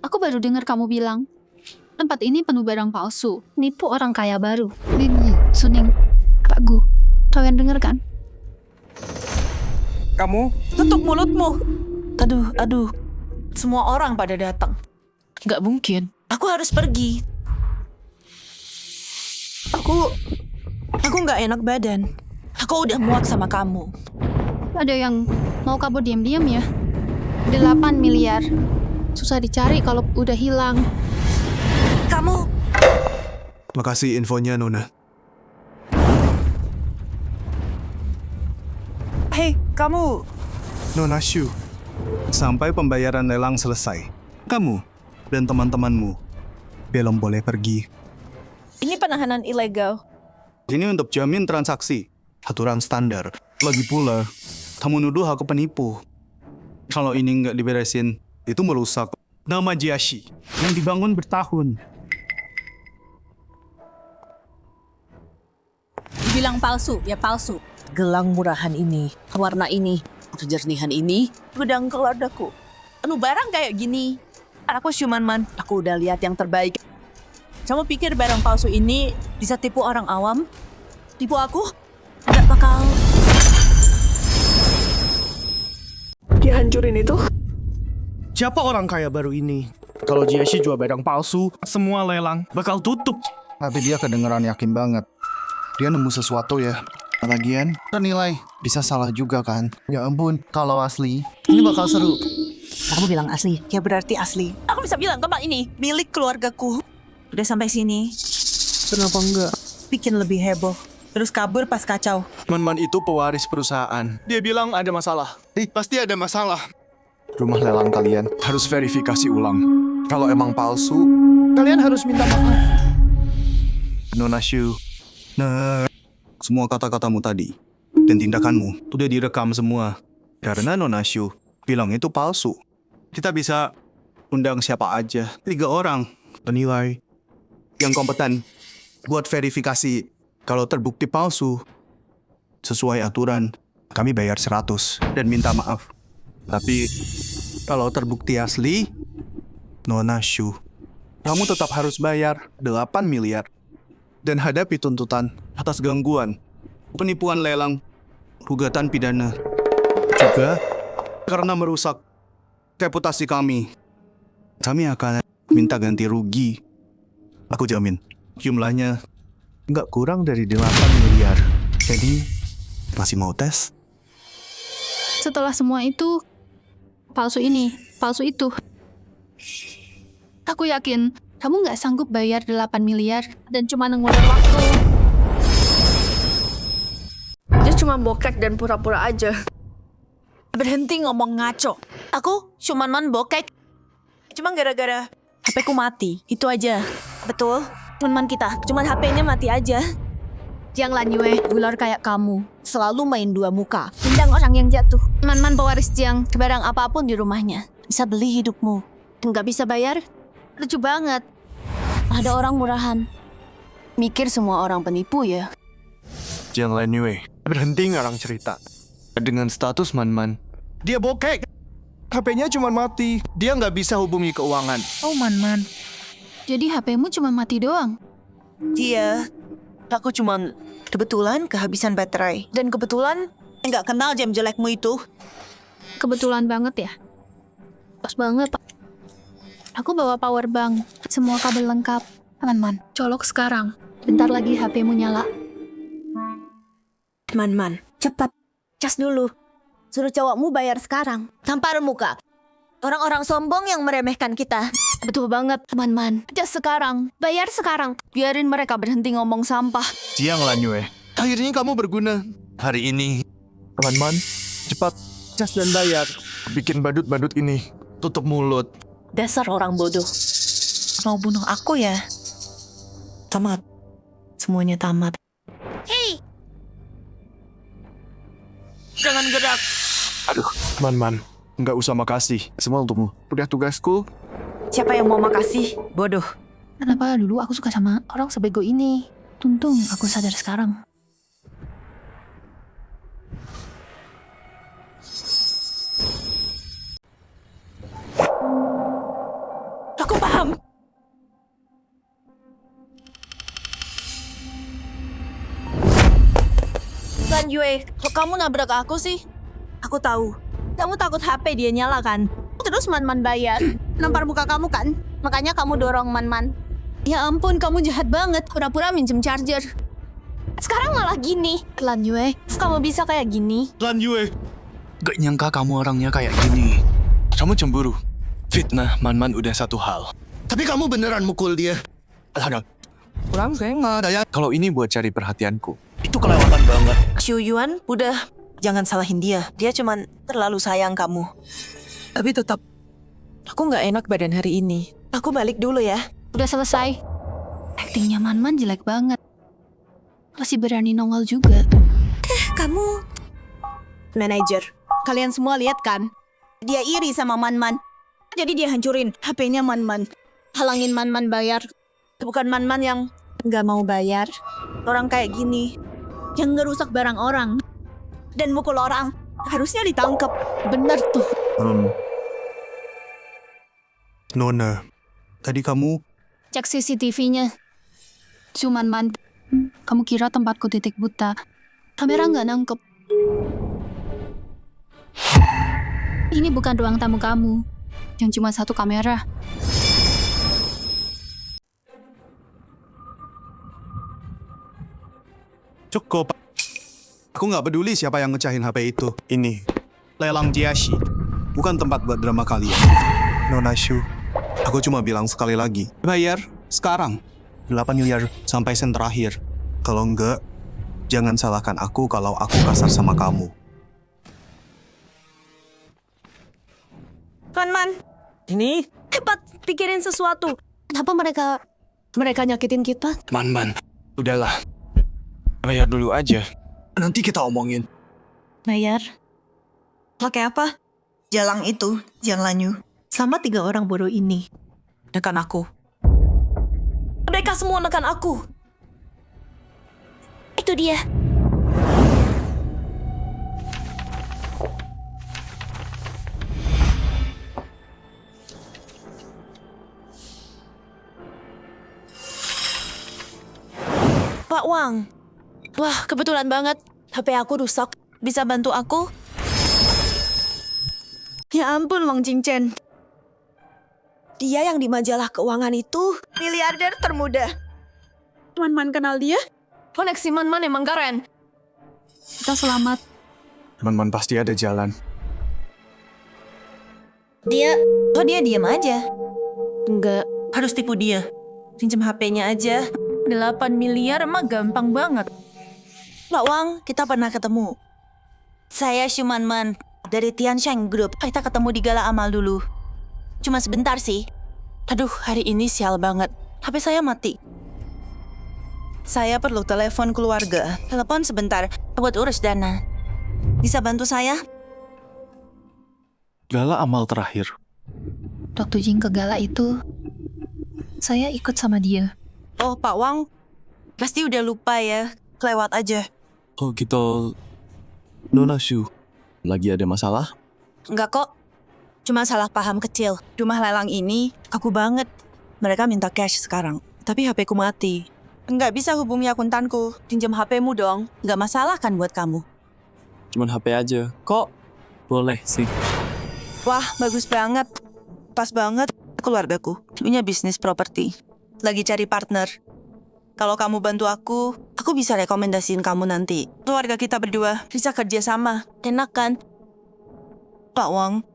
Aku baru dengar kamu bilang, tempat ini penuh barang palsu. Nipu orang kaya baru. Lini, Suning, Pak Gu. Kalian dengar kan? Kamu? Tutup mulutmu. Aduh. Semua orang pada datang. Gak mungkin. Aku harus pergi. Aku gak enak badan. Aku udah muak sama kamu. Ada yang mau kabur diam-diam ya? 8 miliar. Susah dicari kalau udah hilang. Kamu... Makasih infonya, Nona. Hei, kamu... Nona Shu, sampai pembayaran lelang selesai, kamu dan teman-temanmu belum boleh pergi. Ini penahanan ilegal. Ini untuk jamin transaksi, aturan standar. Lagi pula, kamu nuduh aku penipu. Kalau ini nggak diberesin, itu merusak nama Jiashi yang dibangun bertahun. Dibilang palsu, ya palsu. Gelang murahan ini, warna ini, kejernihan ini, gudang keluargaku. Penuh barang kayak gini. Aku Man. Aku udah lihat yang terbaik. Kamu pikir barang palsu ini bisa tipu orang awam? Tipu aku? Gak bakal. Dihancurin itu? Siapa orang kaya baru ini? Kalau Jiashi jual barang palsu, semua lelang bakal tutup. Tapi dia kedengeran yakin banget. Dia nemu sesuatu ya. Lagian, nilai bisa salah juga kan? Ya ampun, kalau asli, ini bakal seru. Kamu bilang asli, ya berarti asli. Aku bisa bilang tempat ini milik keluargaku. Udah sampai sini. Kenapa enggak? Bikin lebih heboh. Terus kabur pas kacau. Man itu pewaris perusahaan. Dia bilang ada masalah. Pasti ada masalah. Rumah lelang kalian harus verifikasi ulang. Kalau emang palsu, Kalian harus minta maaf. Nona Shu, nah, semua kata-katamu tadi dan tindakanmu udah direkam semua. Karena Nona Shu bilang itu palsu. Kita bisa undang siapa aja, 3 orang penilai yang kompeten buat verifikasi. Kalau terbukti palsu, sesuai aturan, kami bayar 100 dan minta maaf. Tapi kalau terbukti asli, Nona Shu, kamu tetap harus bayar 8 miliar dan hadapi tuntutan atas gangguan, penipuan lelang, gugatan pidana. Juga karena merusak reputasi kami. Kami akan minta ganti rugi. Aku jamin, jumlahnya nggak kurang dari 8 miliar. Jadi, masih mau tes? Setelah semua itu, palsu ini, palsu itu. Aku yakin kamu nggak sanggup bayar 8 miliar dan cuma ngeluarin waktu. Dia cuma bokek dan pura-pura aja. Berhenti ngomong ngaco. Aku Man bokek. Cuma gara-gara HP ku mati. Itu aja. Betul. Man kita. Cuma HP-nya mati aja. Jiang Lanyue, ular kayak kamu, selalu main dua muka. Tendang orang yang jatuh. Man pewaris Jiang, barang apapun di rumahnya. Bisa beli hidupmu. Nggak bisa bayar? Lucu banget. Ada orang murahan. Mikir semua orang penipu ya. jangan anyway. Berhenti ngarang cerita. Dengan status Man. Dia bokek. HP-nya cuma mati. Dia nggak bisa hubungi keuangan. Oh, Man. Jadi HP-mu cuma mati doang. Dia, aku cuman kebetulan kehabisan baterai. Dan kebetulan nggak kenal jam jelekmu itu. Kebetulan banget ya. Pas banget, Pak. Aku bawa power bank, semua kabel lengkap. Man, colok sekarang. Bentar lagi HP-mu nyala. Man, cepat. Cas dulu. Suruh cowokmu bayar sekarang. Tampar muka. Orang-orang sombong yang meremehkan kita. Betul banget, Man. Cas sekarang. Bayar sekarang. Biarin mereka berhenti ngomong sampah. Jiang Lanyue. Akhirnya kamu berguna. Hari ini, Man, cepat cas dan bayar. bikin badut-badut ini tutup mulut. Dasar orang bodoh. Mau bunuh aku ya? Tamat. Semuanya tamat. Hei! Jangan gerak. Aduh, Man. Nggak usah makasih. Semua untukmu. Udah tugasku. Siapa yang mau makasih? Bodoh. Kenapa dulu aku suka sama orang sebego ini? Tuntung aku sadar sekarang. Lan Yue, kok kamu nabrak aku sih? Aku tahu. Kamu takut HP dia nyala kan? Terus Man-Man bayar. Nampar muka kamu kan? Makanya kamu dorong Man-Man. Ya ampun, kamu jahat banget. Pura-pura minjem charger. Sekarang malah gini. Lan Yue, kamu bisa kayak gini? Lan Yue. Gak nyangka kamu orangnya kayak gini. Kamu cemburu. Fitnah Man-Man udah satu hal. Tapi kamu beneran mukul dia. Ada. Kurang saya nggak ada ya. Kalau ini buat cari perhatianku. Itu kelewatan banget. Xu Yuan, udah. Jangan salahin dia. Dia cuman terlalu sayang kamu. Tapi tetap, aku nggak enak badan hari ini. Aku balik dulu ya. Udah selesai. Aktingnya Man-Man jelek banget. Masih berani nongol juga. Kamu... Manager, kalian semua lihat kan? Dia iri sama Man-Man. Jadi dia hancurin HP-nya Man-Man. Halangin Man-Man bayar. Bukan Man-Man yang nggak mau bayar. Orang kayak gini. Yang ngerusak barang orang. Dan mukul orang. Harusnya ditangkap. Bener tuh. Nona, tadi kamu Cek CCTV-nya. Man-Man, kamu kira tempatku titik buta. Kamera nggak nangkep. Ini bukan ruang tamu kamu. Yang cuma satu kamera. cukup. Aku nggak peduli siapa yang ngecahin HP itu. Ini lelang Jiashi, bukan tempat buat drama kalian. Nona Shu, aku cuma bilang sekali lagi. Bayar sekarang 8 miliar sampai sen terakhir. Kalau enggak, jangan salahkan aku kalau aku kasar sama kamu. Man-Man, Ini? cepat pikirin sesuatu. Kenapa mereka nyakitin kita? Man-Man, udahlah. Bayar dulu aja. Nanti kita omongin. Bayar. Pakai apa? Jalang itu, Jiang Lanyu. Sama 3 orang bodoh ini. Nekan aku. Mereka semua nekan aku. Itu dia. Pak Wang. Wah, kebetulan banget. HP aku rusak. Bisa bantu aku? Ya ampun, Wang Jingchen. Dia yang di majalah keuangan itu miliarder termuda. Man-Man kenal dia? Koneksi Man-Man emang keren. Kita selamat. Man-Man pasti ada jalan. Dia diam aja? Enggak. Harus tipu dia. Pinjam HP-nya aja. 8 miliar mah gampang banget. Pak Wang, kita pernah ketemu. Saya Xu Man-Man dari Tiansheng Group. Kita ketemu di gala amal dulu. Cuma sebentar sih. Aduh, hari ini sial banget. HP saya mati. Saya perlu telepon keluarga. Telepon sebentar buat urus dana. Bisa bantu saya? Gala amal terakhir. Waktu Jing ke gala itu, saya ikut sama dia. Oh, Pak Wang. Pasti udah lupa ya. Kelewat aja. Oh gitu. Nona Shu, lagi ada masalah? Enggak kok. Cuma salah paham kecil. Rumah lelang ini kaku banget. Mereka minta cash sekarang. Tapi HP-ku mati. Enggak bisa hubungi akuntanku. Pinjam HP-mu dong. Enggak masalah kan buat kamu? Cuman HP aja. Kok? Boleh sih. Wah, bagus banget. Pas banget keluargaku. Punya bisnis properti. Lagi cari partner. Kalau kamu bantu aku bisa rekomendasiin kamu nanti. Keluarga kita berdua bisa kerja sama. Enak kan? Pak Wang,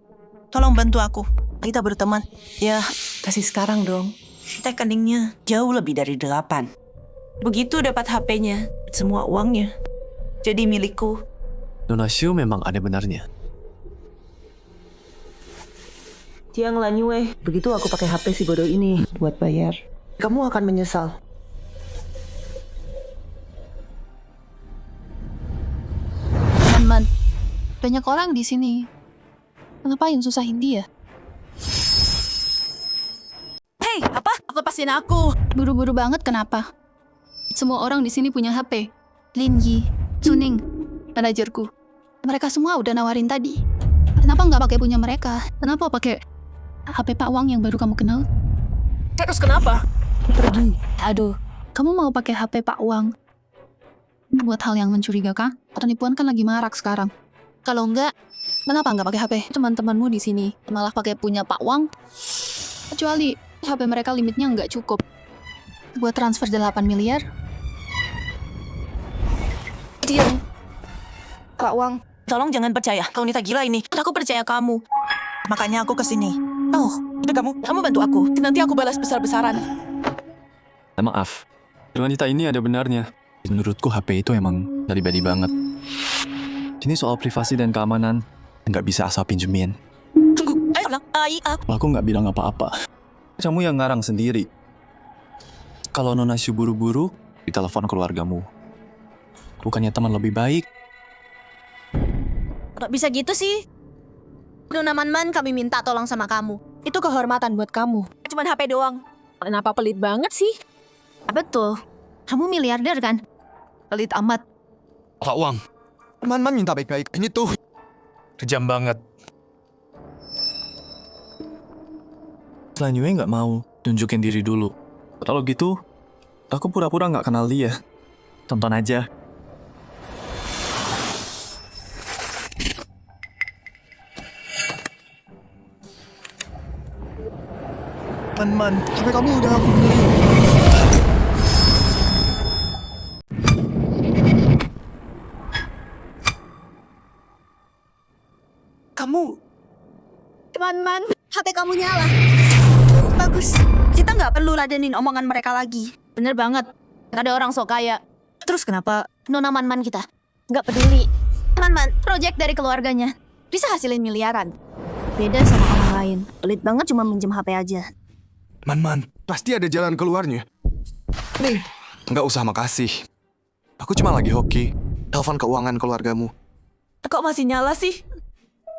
tolong bantu aku. Kita berteman. Ya, kasih sekarang dong. Rekeningnya jauh lebih dari 8. Begitu dapat HP-nya, semua uangnya jadi milikku. Nona Shu memang ada benarnya. Jiang Lanyue, begitu aku pakai HP si bodoh ini buat bayar. Kamu akan menyesal. Man, banyak orang di sini. Ngapain susahin dia? Hei, apa? Lepasin aku. Buru-buru banget kenapa? Semua orang di sini punya HP. Lin Yi, Suning, manajerku. Mereka semua udah nawarin tadi. Kenapa nggak pakai punya mereka? Kenapa pakai HP Pak Wang yang baru kamu kenal? Terus kenapa? Pergi. Aduh, kamu mau pakai HP Pak Wang. buat hal yang mencurigakan. Penipuan kan lagi marak sekarang. Kalau enggak, kenapa nggak pakai HP teman-temanmu di sini? Malah pakai punya Pak Wang. Kecuali HP mereka limitnya nggak cukup. Buat transfer 8 miliar, Diam. Kak Wang. Tolong jangan percaya, kau wanita gila ini. Aku percaya kamu. Makanya aku kesini. Oh, itu kamu bantu aku. Nanti aku balas besar-besaran. Maaf, wanita ini ada benarnya. Menurutku HP itu emang pribadi banget. Ini soal privasi dan keamanan, nggak bisa asal pinjemin. Tunggu, ayo bilang. Aku nggak bilang apa-apa. Kamu yang ngarang sendiri. Kalau Nona Shu buru-buru, ditelepon keluargamu. Bukannya teman lebih baik. Kok bisa gitu sih? Nona Man-Man, kami minta tolong sama kamu. Itu kehormatan buat kamu. Cuman HP doang. Kenapa pelit banget sih? Betul. Kamu miliarder kan? Pelit amat. Pak Wang, Man-Man minta baik-baik. Ini tuh kejam banget. Selanjutnya nggak mau tunjukin diri dulu. Kalau gitu, aku pura-pura nggak kenal dia. Tonton aja. Man, sampai kamu udah aku beli. Kamu Man-Man, HP kamu nyala. Bagus. Kita nggak perlu ladenin omongan mereka lagi. Bener banget. Ada orang sok kaya. Terus kenapa Nona Man-Man kita nggak peduli? Man-Man, project dari keluarganya bisa hasilin miliaran. Beda sama orang lain. Pelit banget cuma minjem HP aja. Man, pasti ada jalan keluarnya. Nih, nggak usah makasih. Aku cuma lagi hoki. Telepon keuangan keluargamu. Kok masih nyala sih?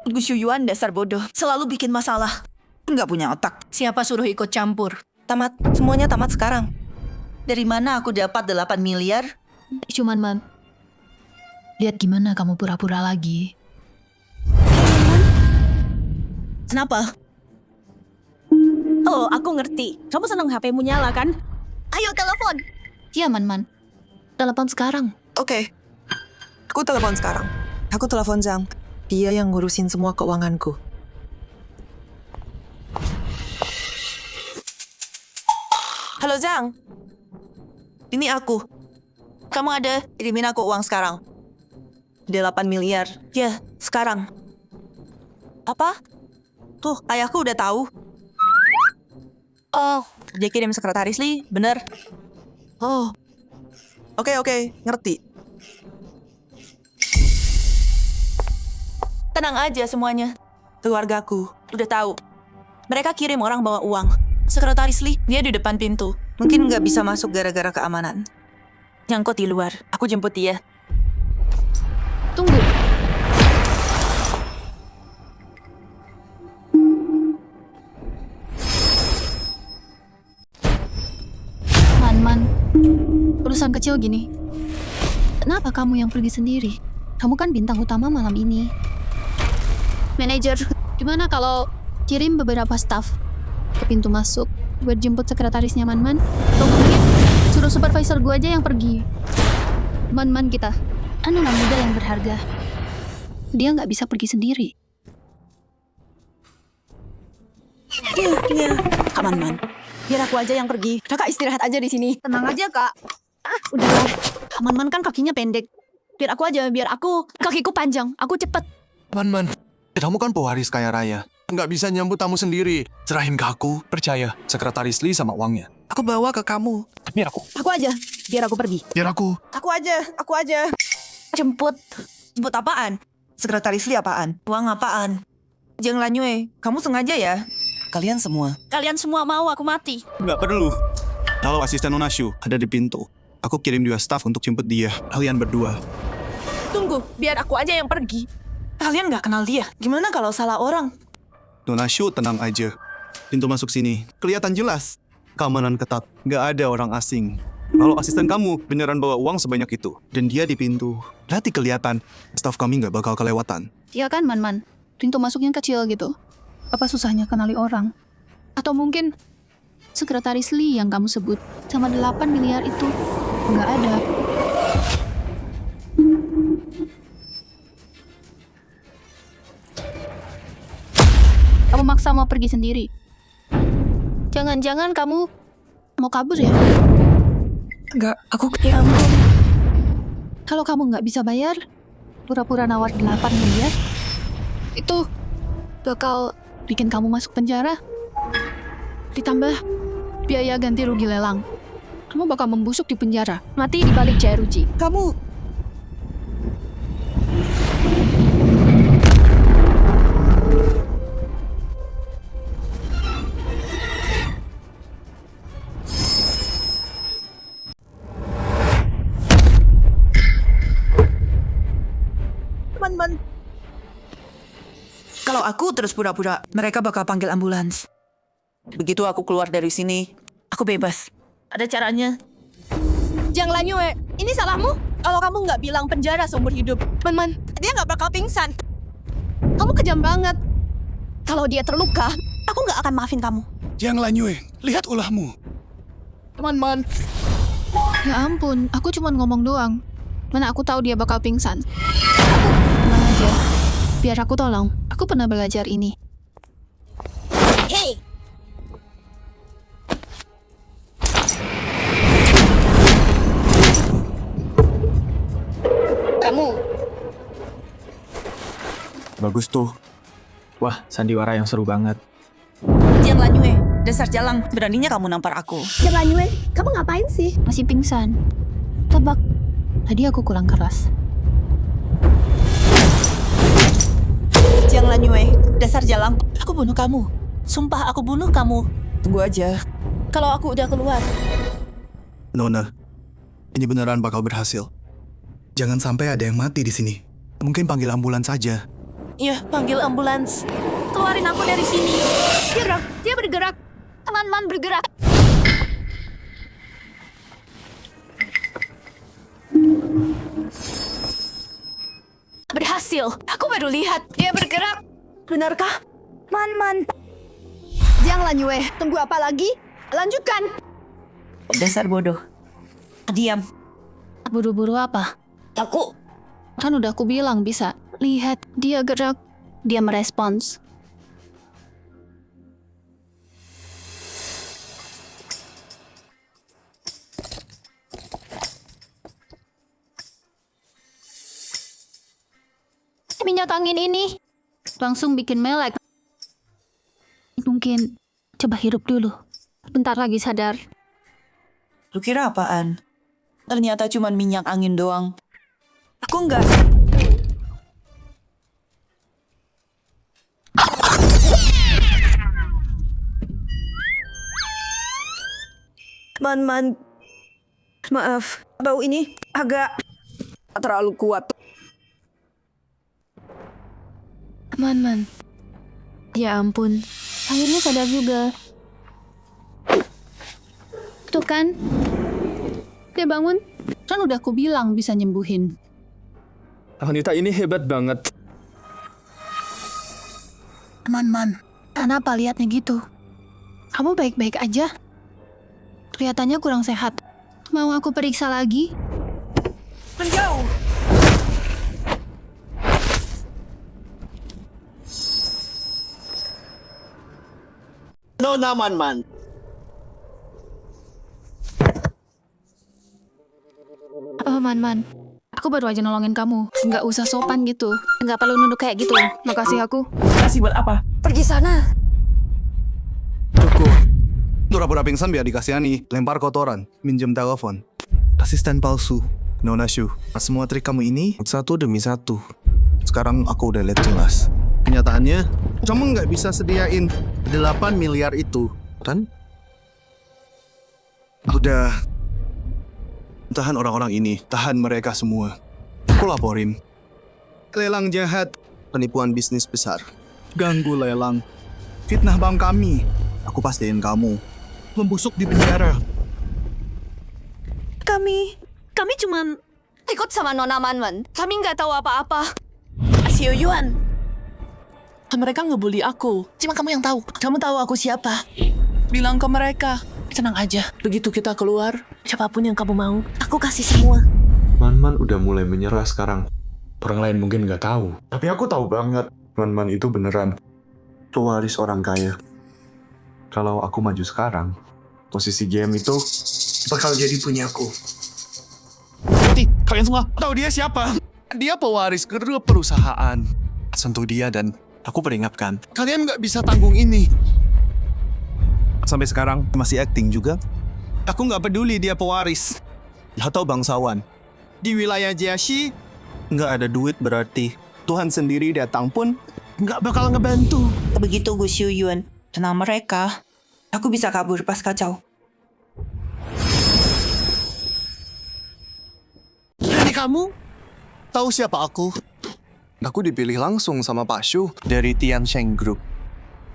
Gus Yuyuan dasar bodoh. Selalu bikin masalah. nggak punya otak. Siapa suruh ikut campur? Tamat, semuanya tamat sekarang. Dari mana aku dapat 8 miliar? cuman Man. Lihat gimana kamu pura-pura lagi. Kenapa? Oh, aku ngerti. Kamu seneng HP-mu nyala kan? Ayo telepon. Iya, Man. Telepon sekarang. Oke. Aku telepon sekarang. Aku telepon Zhang. Dia yang ngurusin semua keuanganku. Halo Zhang. Ini aku. Kamu ada? Kirimin aku uang sekarang. 8 miliar. Ya, sekarang. Apa? Tuh, ayahku udah tahu. Oh, dia kirim sekretaris Li, bener. Oh. Oke, ngerti. Tenang aja semuanya. Keluargaku. Udah tahu. Mereka kirim orang bawa uang. Sekretaris Li, dia di depan pintu. Mungkin nggak bisa masuk gara-gara keamanan. Nyangkut di luar. Aku jemput dia. Tunggu. Man, urusan kecil gini. Kenapa kamu yang pergi sendiri? Kamu kan bintang utama malam ini. Manajer, gimana kalau kirim beberapa staff ke pintu masuk buat jemput sekretarisnya Man? Atau mungkin suruh supervisor gue aja yang pergi. Man kita, anak muda yang berharga. Dia nggak bisa pergi sendiri. Iya. Man. Biar aku aja yang pergi. Kakak istirahat aja di sini. Tenang aja, Kak. Udahlah. Man kan kakinya pendek. Biar aku aja, kakiku panjang. Aku cepet. Man, kamu kan pewaris kaya raya. Nggak bisa nyambut tamu sendiri. Serahin ke aku, percaya. Sekretaris Li sama uangnya. Aku bawa ke kamu. Biar aku. Aku aja. Biar aku pergi. Biar aku. Aku aja. Jemput. Jemput apaan? Sekretaris Li apaan? Uang apaan? Jangan Lanyue, kamu sengaja ya? Kalian semua. Kalian semua mau aku mati. Nggak perlu. Kalau asisten Nona Shu ada di pintu, aku kirim 2 staff untuk jemput dia. Kalian berdua. Tunggu, biar aku aja yang pergi. Kalian nggak kenal dia. Gimana kalau salah orang? Nona Shu tenang aja. Pintu masuk sini kelihatan jelas. Keamanan ketat. Nggak ada orang asing. Kalau asisten kamu beneran bawa uang sebanyak itu, dan dia di pintu, berarti kelihatan staff kami nggak bakal kelewatan. Iya kan, Man? Pintu masuknya kecil gitu. Apa susahnya kenali orang? Atau mungkin sekretaris Li yang kamu sebut sama 8 miliar itu nggak ada. mau pergi sendiri. Jangan-jangan kamu mau kabur ya? Enggak, aku... Ya ampun. Kalau kamu nggak bisa bayar, pura-pura nawar 8 miliar, itu bakal bikin kamu masuk penjara. Ditambah biaya ganti rugi lelang. Kamu bakal membusuk di penjara, mati di balik jeruji. Kamu... Man. Kalau aku terus pura-pura, mereka bakal panggil ambulans. Begitu aku keluar dari sini, aku bebas. Ada caranya. Jangan Lanyue, ini salahmu. Kalau kamu nggak bilang penjara seumur hidup, Man, dia nggak bakal pingsan. Kamu kejam banget. Kalau dia terluka, aku nggak akan maafin kamu. Jiang Lanyue, lihat ulahmu. Man. Ya ampun, aku cuma ngomong doang. Mana aku tahu dia bakal pingsan. Tenang aja, biar aku tolong. Aku pernah belajar ini. Hey! Kamu. Bagus tuh. Wah, sandiwara yang seru banget. Jiang Lanyue, dasar jalang, beraninya kamu nampar aku. Jangan Lanyue, kamu ngapain sih? Masih pingsan. Tebak. Tadi aku kurang keras. Jiang Lanyue, dasar jalang, aku bunuh kamu. Sumpah aku bunuh kamu. Tunggu aja. Kalau aku udah keluar. Nona, ini beneran bakal berhasil. Jangan sampai ada yang mati di sini. Mungkin panggil ambulans saja. Iya, panggil ambulans. Keluarin aku dari sini. Gerak, dia bergerak. Teman-teman bergerak. Berhasil. Aku baru lihat. Dia bergerak. Benarkah? Man. Jangan Lanyue. Tunggu apa lagi? Lanjutkan. Dasar bodoh. Diam. Buru-buru apa? Aku. Kan udah aku bilang bisa. Lihat, dia gerak. Dia merespons. Minyak angin ini langsung bikin melek. Mungkin coba hirup dulu. Bentar lagi sadar. Lu kira apaan? Ternyata cuma minyak angin doang. Aku enggak. Man. Maaf, bau ini agak terlalu kuat. Man. Ya ampun, akhirnya sadar juga. Tuh kan, dia bangun. Kan udah aku bilang bisa nyembuhin. Wanita ini hebat banget. Man. Kenapa liatnya gitu? Kamu baik-baik aja? Kelihatannya kurang sehat. Mau aku periksa lagi? Menjauh! Nona Man. Oh, Man. Aku baru aja nolongin kamu. Nggak usah sopan gitu. Nggak perlu nunduk kayak gitu. Makasih aku. Kasih buat apa? Pergi sana. Cukup. Pura-pura pingsan biar dikasihani. Lempar kotoran. Minjem telepon. Asisten palsu. Nona Shu. Semua trik kamu ini Satu demi satu. sekarang aku udah lihat jelas. Kenyataannya, kamu nggak bisa sediain 8 miliar itu, kan? Udah. Tahan orang-orang ini. Tahan mereka semua. Aku laporin. Lelang jahat. Penipuan bisnis besar. Ganggu lelang. Fitnah bank kami. Aku pastiin kamu membusuk di penjara. Kami cuman ikut sama Nona Man. Kami nggak tahu apa-apa. Xiu Yuan. Mereka ngebully aku. Cuma kamu yang tahu. Kamu tahu aku siapa. Bilang ke mereka. Tenang aja. Begitu kita keluar, siapapun yang kamu mau, aku kasih semua. Man udah mulai menyerah sekarang. Orang lain mungkin nggak tahu. Tapi aku tahu banget. Man itu beneran pewaris orang kaya. Kalau aku maju sekarang, posisi GM itu bakal jadi punya aku. Berarti kalian semua tahu dia siapa? Dia pewaris kedua perusahaan. Sentuh dia dan aku peringatkan. Kalian nggak bisa tanggung ini. Sampai sekarang masih acting juga. Aku nggak peduli dia pewaris atau bangsawan. Di wilayah Jiashi nggak ada duit berarti Tuhan sendiri datang pun nggak bakal ngebantu. Begitu Gu Xiuyuan tenang mereka, aku bisa kabur pas kacau. Jadi kamu tahu siapa aku? Aku dipilih langsung sama Pak Shu dari Tiansheng Group.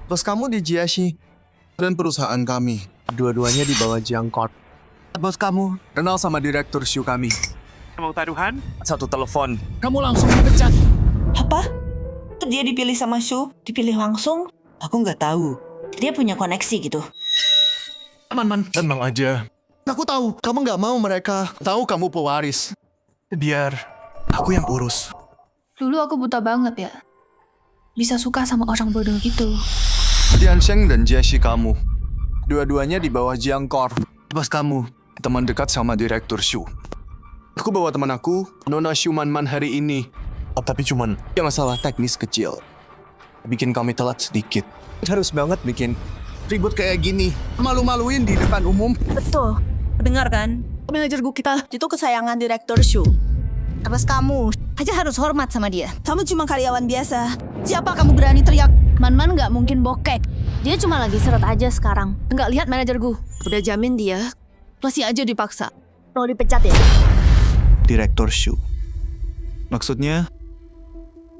Terus kamu di Jiashi dan perusahaan kami. Dua-duanya di bawah Jiang Corp. Bos kamu kenal sama direktur Shu kami. Mau taruhan? Satu telepon. Kamu langsung dipecat. Apa? Dia dipilih sama Shu? Dipilih langsung? Aku nggak tahu. Dia punya koneksi gitu. Man, tenang aja. Aku tahu kamu nggak mau mereka tahu kamu pewaris. Biar aku yang urus. Dulu aku buta banget ya. Bisa suka sama orang bodoh gitu. Tiansheng dan Jiashi kamu. Dua-duanya di bawah Jiang Corp. Bos kamu, teman dekat sama direktur Shu. Aku bawa teman aku, Nona Shu Man hari ini. Tapi cuman yang masalah teknis kecil. Bikin kami telat sedikit. Harus banget bikin ribut kayak gini. Malu-maluin di depan umum. Betul. Dengar kan? Manajer gue kita itu kesayangan direktur Shu. Terus kamu aja harus hormat sama dia. Kamu cuma karyawan biasa. Siapa kamu berani teriak? Man-Man nggak mungkin bokek. Dia cuma lagi seret aja sekarang. Nggak lihat manajer gue. Udah jamin dia. Masih aja dipaksa. Mau dipecat ya? Direktur Shu. Maksudnya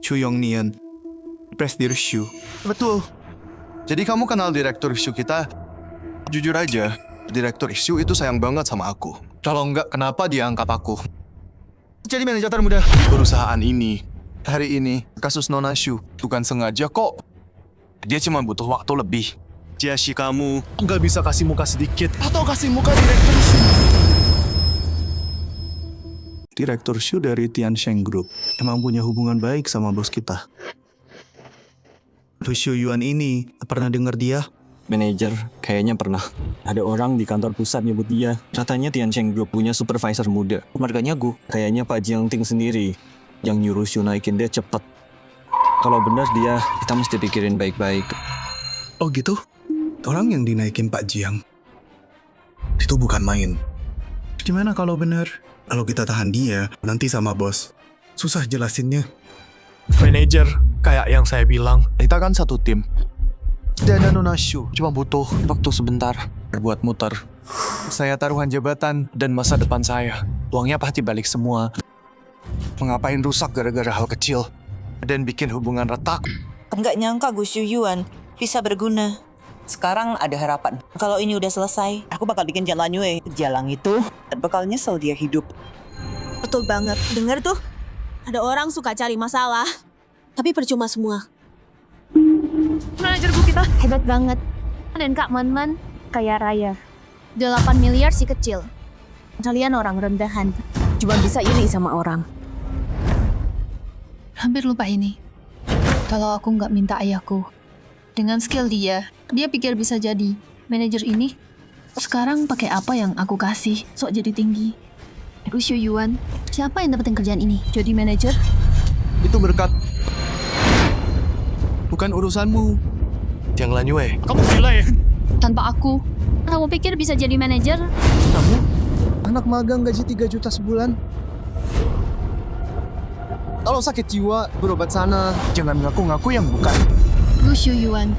Chu Yongnian, Presidir Shu. Betul. Jadi kamu kenal direktur Shu kita? Jujur aja, direktur Shu itu sayang banget sama aku. Kalau enggak, kenapa dia anggap aku? Jadi manajer termuda perusahaan ini. Hari ini, kasus Nona Shu bukan sengaja kok. Dia cuma butuh waktu lebih. Jiashi kamu nggak bisa kasih muka sedikit atau kasih muka direktur Shu. Direktur Shu dari Tiansheng Group emang punya hubungan baik sama bos kita. Lu Xiuyuan ini, pernah dengar dia? Manajer, kayaknya pernah. Ada orang di kantor pusat nyebut dia. Katanya Tiansheng Group punya supervisor muda. Marganya Gu. Kayaknya Pak Jiang Ting sendiri yang nyuruh Shu naikin dia cepet. Kalau benar dia, kita mesti pikirin baik-baik. Oh gitu? Orang yang dinaikin Pak Jiang itu bukan main. Gimana kalau benar? Kalau kita tahan dia, nanti sama bos. Susah jelasinnya. Manajer, kayak yang saya bilang, kita kan satu tim. Dan Nona Shu cuma butuh waktu sebentar buat muter. Saya taruhan jabatan dan masa depan saya. Uangnya pasti balik semua. Mengapain rusak gara-gara hal kecil dan bikin hubungan retak? Nggak nyangka Gu Xiuyuan bisa berguna. Sekarang ada harapan. Kalau ini udah selesai, aku bakal bikin Jalan Yue. Jalan itu bakal nyesel dia hidup. Betul banget. Dengar tuh. Ada orang suka cari masalah. Tapi percuma semua. Manajer gue kita hebat banget. Dan Kak Man-Man kaya raya. 8 miliar si kecil. Kalian orang rendahan. Cuma bisa iri sama orang. Hampir lupa ini. Kalau aku nggak minta ayahku. Dengan skill dia pikir bisa jadi manajer ini. Sekarang pakai apa yang aku kasih, sok jadi tinggi. Lu Xiuyuan, siapa yang dapetin kerjaan ini? Jadi manajer? Itu berkat. Bukan urusanmu. Jangan Yue. Kamu gila ya? Tanpa aku, kamu pikir bisa jadi manajer? Kamu anak magang gaji 3 juta sebulan. Kalau sakit jiwa, berobat sana. Jangan ngaku-ngaku yang bukan. Lu Xiuyuan,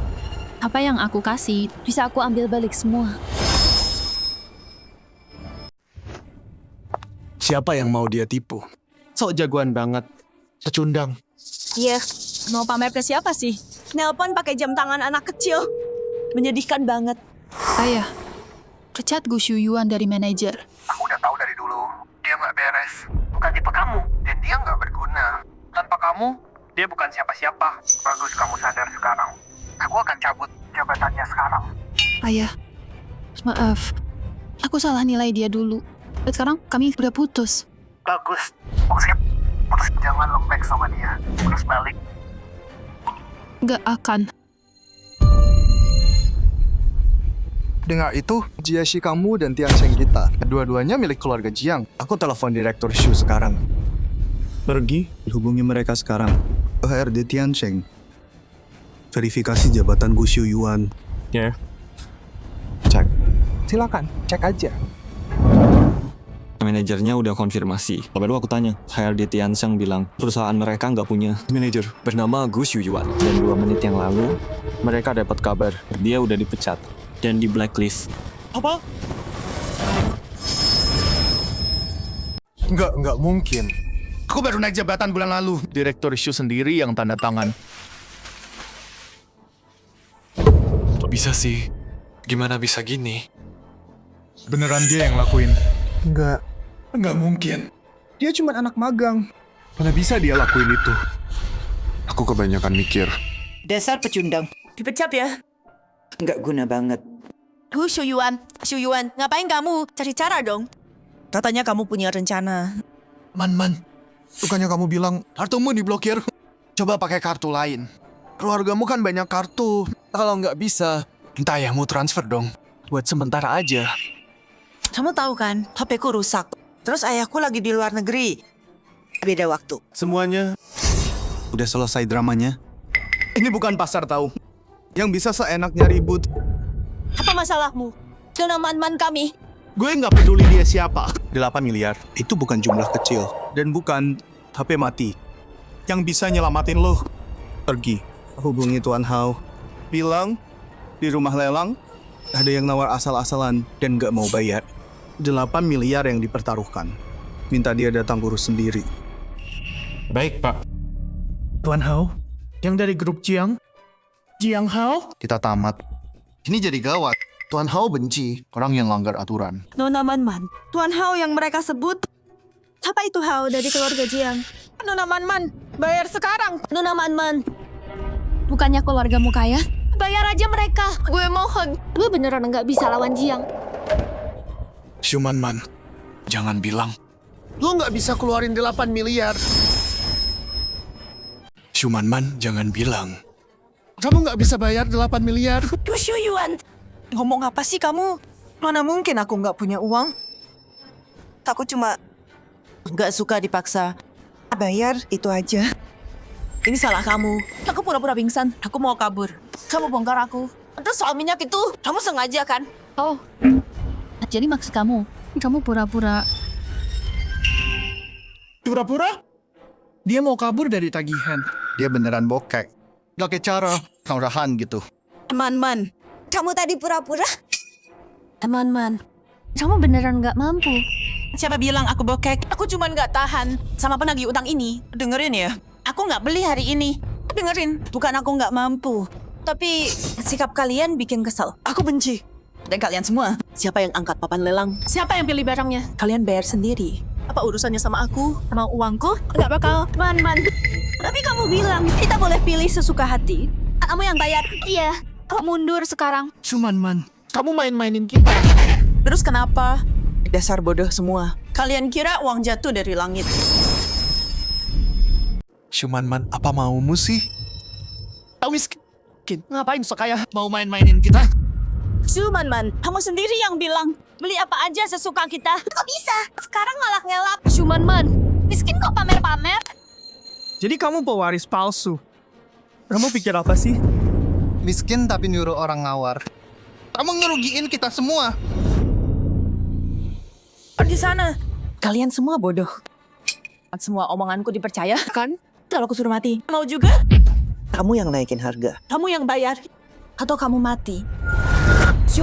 apa yang aku kasih bisa aku ambil balik semua. Siapa yang mau dia tipu? Sok jagoan banget. Secundang. Iya, mau pamer ke siapa sih? Nelpon pakai jam tangan anak kecil. Menyedihkan banget. Ayah, pecat Gu Xiuyuan dari manajer. Aku udah tahu dari dulu, dia nggak beres. Bukan tipe kamu, dan dia nggak berguna. Tanpa kamu, dia bukan siapa-siapa. Bagus kamu sadar sekarang. Aku akan cabut jabatannya sekarang. Ayah, maaf. Aku salah nilai dia dulu. Dan sekarang kami udah putus. Bagus. Maksudnya, putus jangan lembek sama dia. Terus balik. Gak akan. Dengar itu, Jiashi kamu dan Tiansheng kita. Kedua-duanya milik keluarga Jiang. Aku telepon Direktur Shu sekarang. Pergi, hubungi mereka sekarang. HRD Tiansheng. Verifikasi jabatan Gu Xiuyuan. Ya. Cek. Silakan, cek aja. Manajernya udah konfirmasi. Baru aku tanya, HRD Tiansheng bilang perusahaan mereka nggak punya manajer bernama Gu Xiuyuan. Dan 2 menit yang lalu, mereka dapat kabar dia udah dipecat dan di blacklist. Apa? Nggak mungkin. Aku baru naik jabatan bulan lalu. Direktur Shu sendiri yang tanda tangan. Kok bisa sih? Gimana bisa gini? Beneran dia yang lakuin? Nggak mungkin. Dia cuma anak magang. Mana bisa dia lakuin itu? Aku kebanyakan mikir. Dasar pecundang. Dipecat ya? Nggak guna banget. Gu Xiuyuan, ngapain kamu? Cari cara dong. Katanya kamu punya rencana. Man. Bukannya kamu bilang kartumu diblokir? Coba pakai kartu lain. Keluargamu kan banyak kartu. Kalau nggak bisa, minta ayahmu transfer dong. Buat sementara aja. Kamu tahu kan, HP-ku rusak. Terus ayahku lagi di luar negeri. Beda waktu. Semuanya udah selesai dramanya. Ini bukan pasar tahu. Yang bisa seenaknya ribut. Apa masalahmu? Dona Man-Man kami. Gue nggak peduli dia siapa. 8 miliar, itu bukan jumlah kecil. Dan bukan HP mati. Yang bisa nyelamatin lo. Pergi, hubungi Tuan Hao. Bilang, di rumah lelang, ada yang nawar asal-asalan dan nggak mau bayar. 8 miliar yang dipertaruhkan. Minta dia datang urus sendiri. Baik, Pak. Tuan Hao, yang dari grup Jiang Hao? Kita tamat. Ini jadi gawat. Tuan Hao benci orang yang langgar aturan. Nona Man-Man. Tuan Hao yang mereka sebut. Apa itu Hao dari keluarga Jiang? Nona Man-Man, bayar sekarang. Nona Man-Man. Bukannya keluargamu kaya? Bayar aja mereka. Gue mohon. Gue beneran nggak bisa lawan Jiang. Man, jangan bilang. Lo nggak bisa keluarin 8 miliar. Man, jangan bilang. Kamu nggak bisa bayar 8 miliar. Gu Xiuyuan. Ngomong apa sih kamu? Mana mungkin aku nggak punya uang? Aku cuma nggak suka dipaksa. Bayar, itu aja. Ini salah kamu. Aku pura-pura pingsan. Aku mau kabur. Kamu bongkar aku. Terus soal minyak itu, kamu sengaja kan? Oh, jadi maksud kamu pura-pura. Pura-pura? Dia mau kabur dari tagihan. Dia beneran bokek. Gak kayak cara kaurahan gitu. Man-Man, kamu tadi pura-pura? Man-Man, kamu beneran nggak mampu. Siapa bilang aku bokek? Aku cuma nggak tahan sama penagih utang ini. Dengerin ya, aku nggak beli hari ini. Dengerin, bukan aku nggak mampu. Tapi sikap kalian bikin kesel. Aku benci. Dan kalian semua, siapa yang angkat papan lelang? Siapa yang pilih barangnya? Kalian bayar sendiri. Apa urusannya sama aku? Sama uangku? Nggak bakal. Man-Man, tapi kamu bilang kita boleh pilih sesuka hati. Kamu yang bayar. Iya, kamu mundur sekarang. Man, kamu main-mainin kita. Terus kenapa? Dasar bodoh semua. Kalian kira uang jatuh dari langit? Man, apa maumu sih? Tahu miskin. Ngapain sekaya mau main-mainin kita? Man-Man, kamu sendiri yang bilang beli apa aja sesuka kita. Kok bisa? Sekarang ngelak-ngelak. Man-Man, miskin kok pamer-pamer? Jadi kamu pewaris palsu. Kamu pikir apa sih? Miskin tapi nyuruh orang ngawar. Kamu ngerugiin kita semua. Pergi sana. Kalian semua bodoh. Semua omonganku dipercaya, kan? Kalau aku suruh mati. Mau juga? Kamu yang naikin harga. Kamu yang bayar. Atau kamu mati.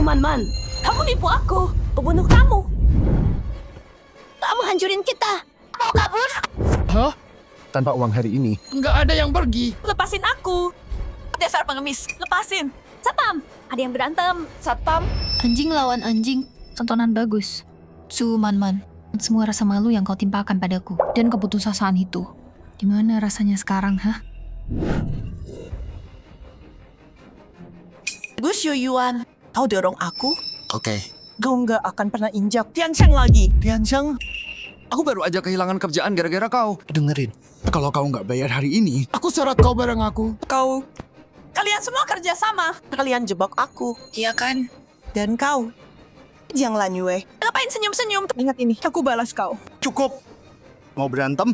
Man, kamu nipu aku. Pembunuh kamu. Kamu hancurin kita. Mau kabur? Hah? Tanpa uang hari ini, nggak ada yang pergi. Lepasin aku. Dasar pengemis. Lepasin. Satpam, ada yang berantem. Satpam. Anjing lawan anjing, tontonan bagus. Man-Man, semua rasa malu yang kau timpakan padaku dan keputusasaan itu. Gimana rasanya sekarang, hah? Gu Xiuyuan, kau dorong aku? Oke. Kau nggak akan pernah injak Tiansheng lagi. Tiansheng, aku baru aja kehilangan kerjaan gara-gara kau. Dengerin, kalau kau nggak bayar hari ini, aku syarat kau bareng aku. Kalian semua kerja sama. Kalian jebak aku. Iya kan? Dan kau, Jiang Lanyue, ngapain senyum-senyum? Ingat ini, aku balas kau. Cukup. Mau berantem?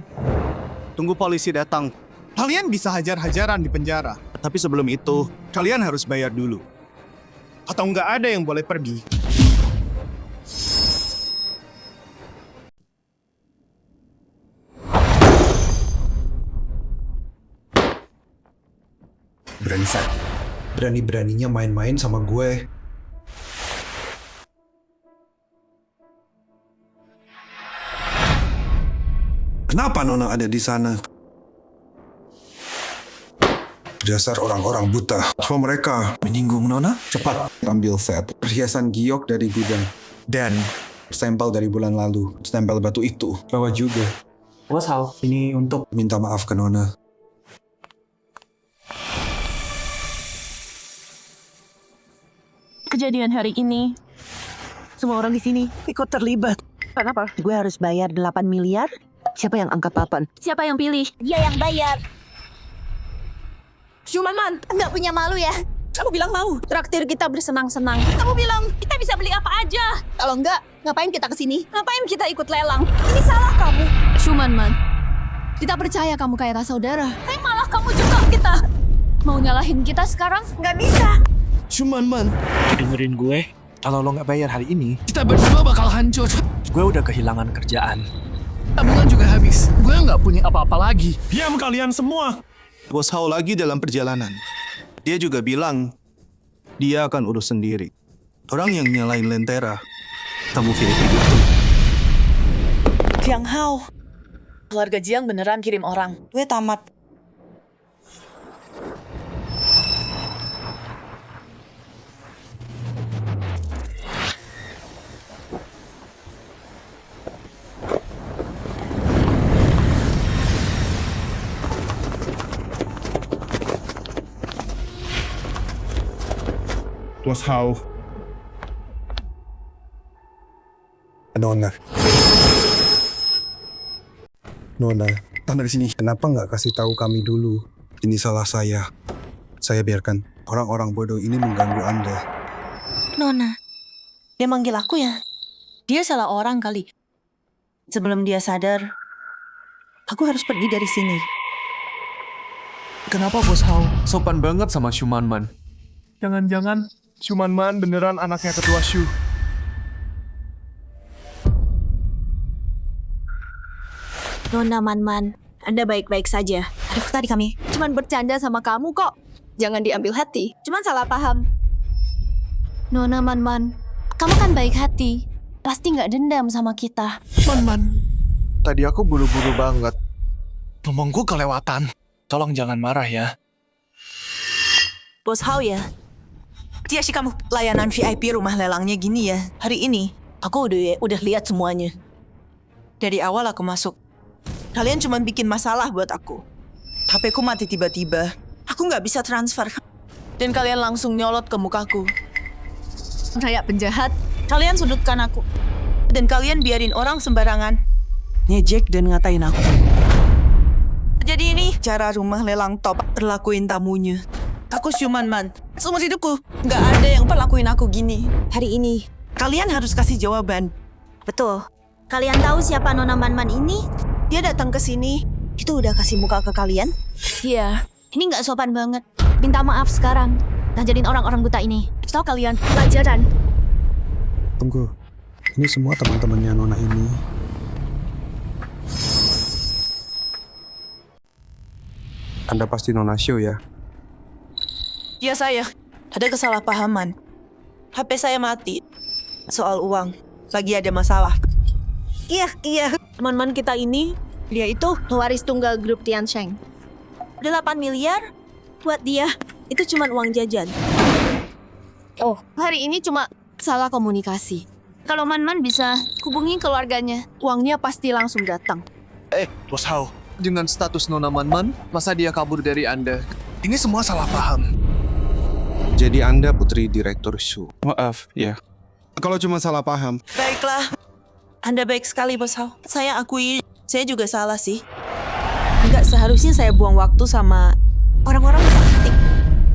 Tunggu polisi datang. Kalian bisa hajar-hajaran di penjara. Tapi sebelum itu, kalian harus bayar dulu. Atau nggak ada yang boleh pergi. Brengsek. Berani-beraninya main-main sama gue. Kenapa Nona ada di sana? Dasar orang-orang buta. Apa mereka menyinggung Nona? Cepat ambil set perhiasan giok dari gudang. Dan stempel dari bulan lalu. Stempel batu itu. Bawa juga. Bos Hao, ini untuk... Minta maaf ke Nona. Kejadian hari ini, semua orang di sini ikut terlibat. Kenapa? Gue harus bayar 8 miliar? Siapa yang angkat papan? Siapa yang pilih? Dia yang bayar. Shumanman, nggak punya malu ya? Kamu bilang mau. Traktir kita bersenang-senang. Kamu bilang kita bisa beli apa aja. Kalau nggak, ngapain kita kesini? Ngapain kita ikut lelang? Ini salah kamu. Shumanman, kita percaya kamu kayak saudara. Tapi malah kamu juga kita. Mau nyalahin kita sekarang? Nggak bisa. Shumanman, Dengerin gue, kalau lo nggak bayar hari ini, kita berdua bakal hancur. gue udah kehilangan kerjaan. Tabungan juga habis. Gue nggak punya apa-apa lagi. Diam kalian semua. Bos Hao lagi dalam perjalanan. Dia juga bilang, dia akan urus sendiri. Orang yang nyalain Lentera, tamu VIP itu. Jiang Hao. Keluarga Jiang beneran kirim orang. Gue tamat. Bos Hao. Nona. Nona, dari sini. Kenapa nggak kasih tahu kami dulu? Ini salah saya. Saya biarkan orang-orang bodoh ini mengganggu Anda. Nona, dia manggil aku ya? Dia salah orang kali. Sebelum dia sadar, aku harus pergi dari sini. Kenapa Bos Hao sopan banget sama Shumanman? Jangan-jangan Shumanman beneran anaknya ketua Shu. Nona Man-Man, Anda baik-baik saja. Aduh, tadi kami Cuman bercanda sama kamu kok. Jangan diambil hati. Cuman salah paham. Nona Man-Man, kamu kan baik hati. Pasti nggak dendam sama kita. Man, tadi aku buru-buru banget. Ngomongku kelewatan. Tolong jangan marah ya. Bos Hao ya. Dia sih kamu layanan VIP rumah lelangnya gini ya. Hari ini aku udah lihat semuanya. Dari awal aku masuk, kalian cuma bikin masalah buat aku. HP-ku mati tiba-tiba. Aku nggak bisa transfer. Dan kalian langsung nyolot ke mukaku. Kayak penjahat. Kalian sudutkan aku. Dan kalian biarin orang sembarangan ngejek dan ngatain aku. Jadi ini cara rumah lelang top perlakuin tamunya. Aku Shumanman. Seumur hidupku nggak ada yang perlakuin aku gini. Hari ini. Kalian harus kasih jawaban. Betul. Kalian tahu siapa Nona Man-Man ini? Dia datang ke sini. Itu udah kasih muka ke kalian? Iya. Ini nggak sopan banget. Minta maaf sekarang. Ngajarin orang-orang buta ini. Tahu kalian pelajaran. Tunggu. Ini semua teman-temannya Nona ini. Anda pasti Nona Shu ya? Ya saya. Ada kesalahpahaman. HP saya mati. Soal uang. Lagi ada masalah. Iya. Teman-teman kita ini, dia itu pewaris tunggal grup Tiansheng. 8 miliar buat dia, itu cuma uang jajan. Oh, hari ini cuma salah komunikasi. Kalau Man-Man bisa hubungi keluarganya, uangnya pasti langsung datang. Bos Hao, dengan status Nona Man-Man, masa dia kabur dari Anda? Ini semua salah paham. Jadi Anda putri Direktur Shu. Maaf, ya. Kalau cuma salah paham. Baiklah. Anda baik sekali, Bos Hao. Saya akui, saya juga salah sih. Nggak seharusnya saya buang waktu sama orang-orang cantik.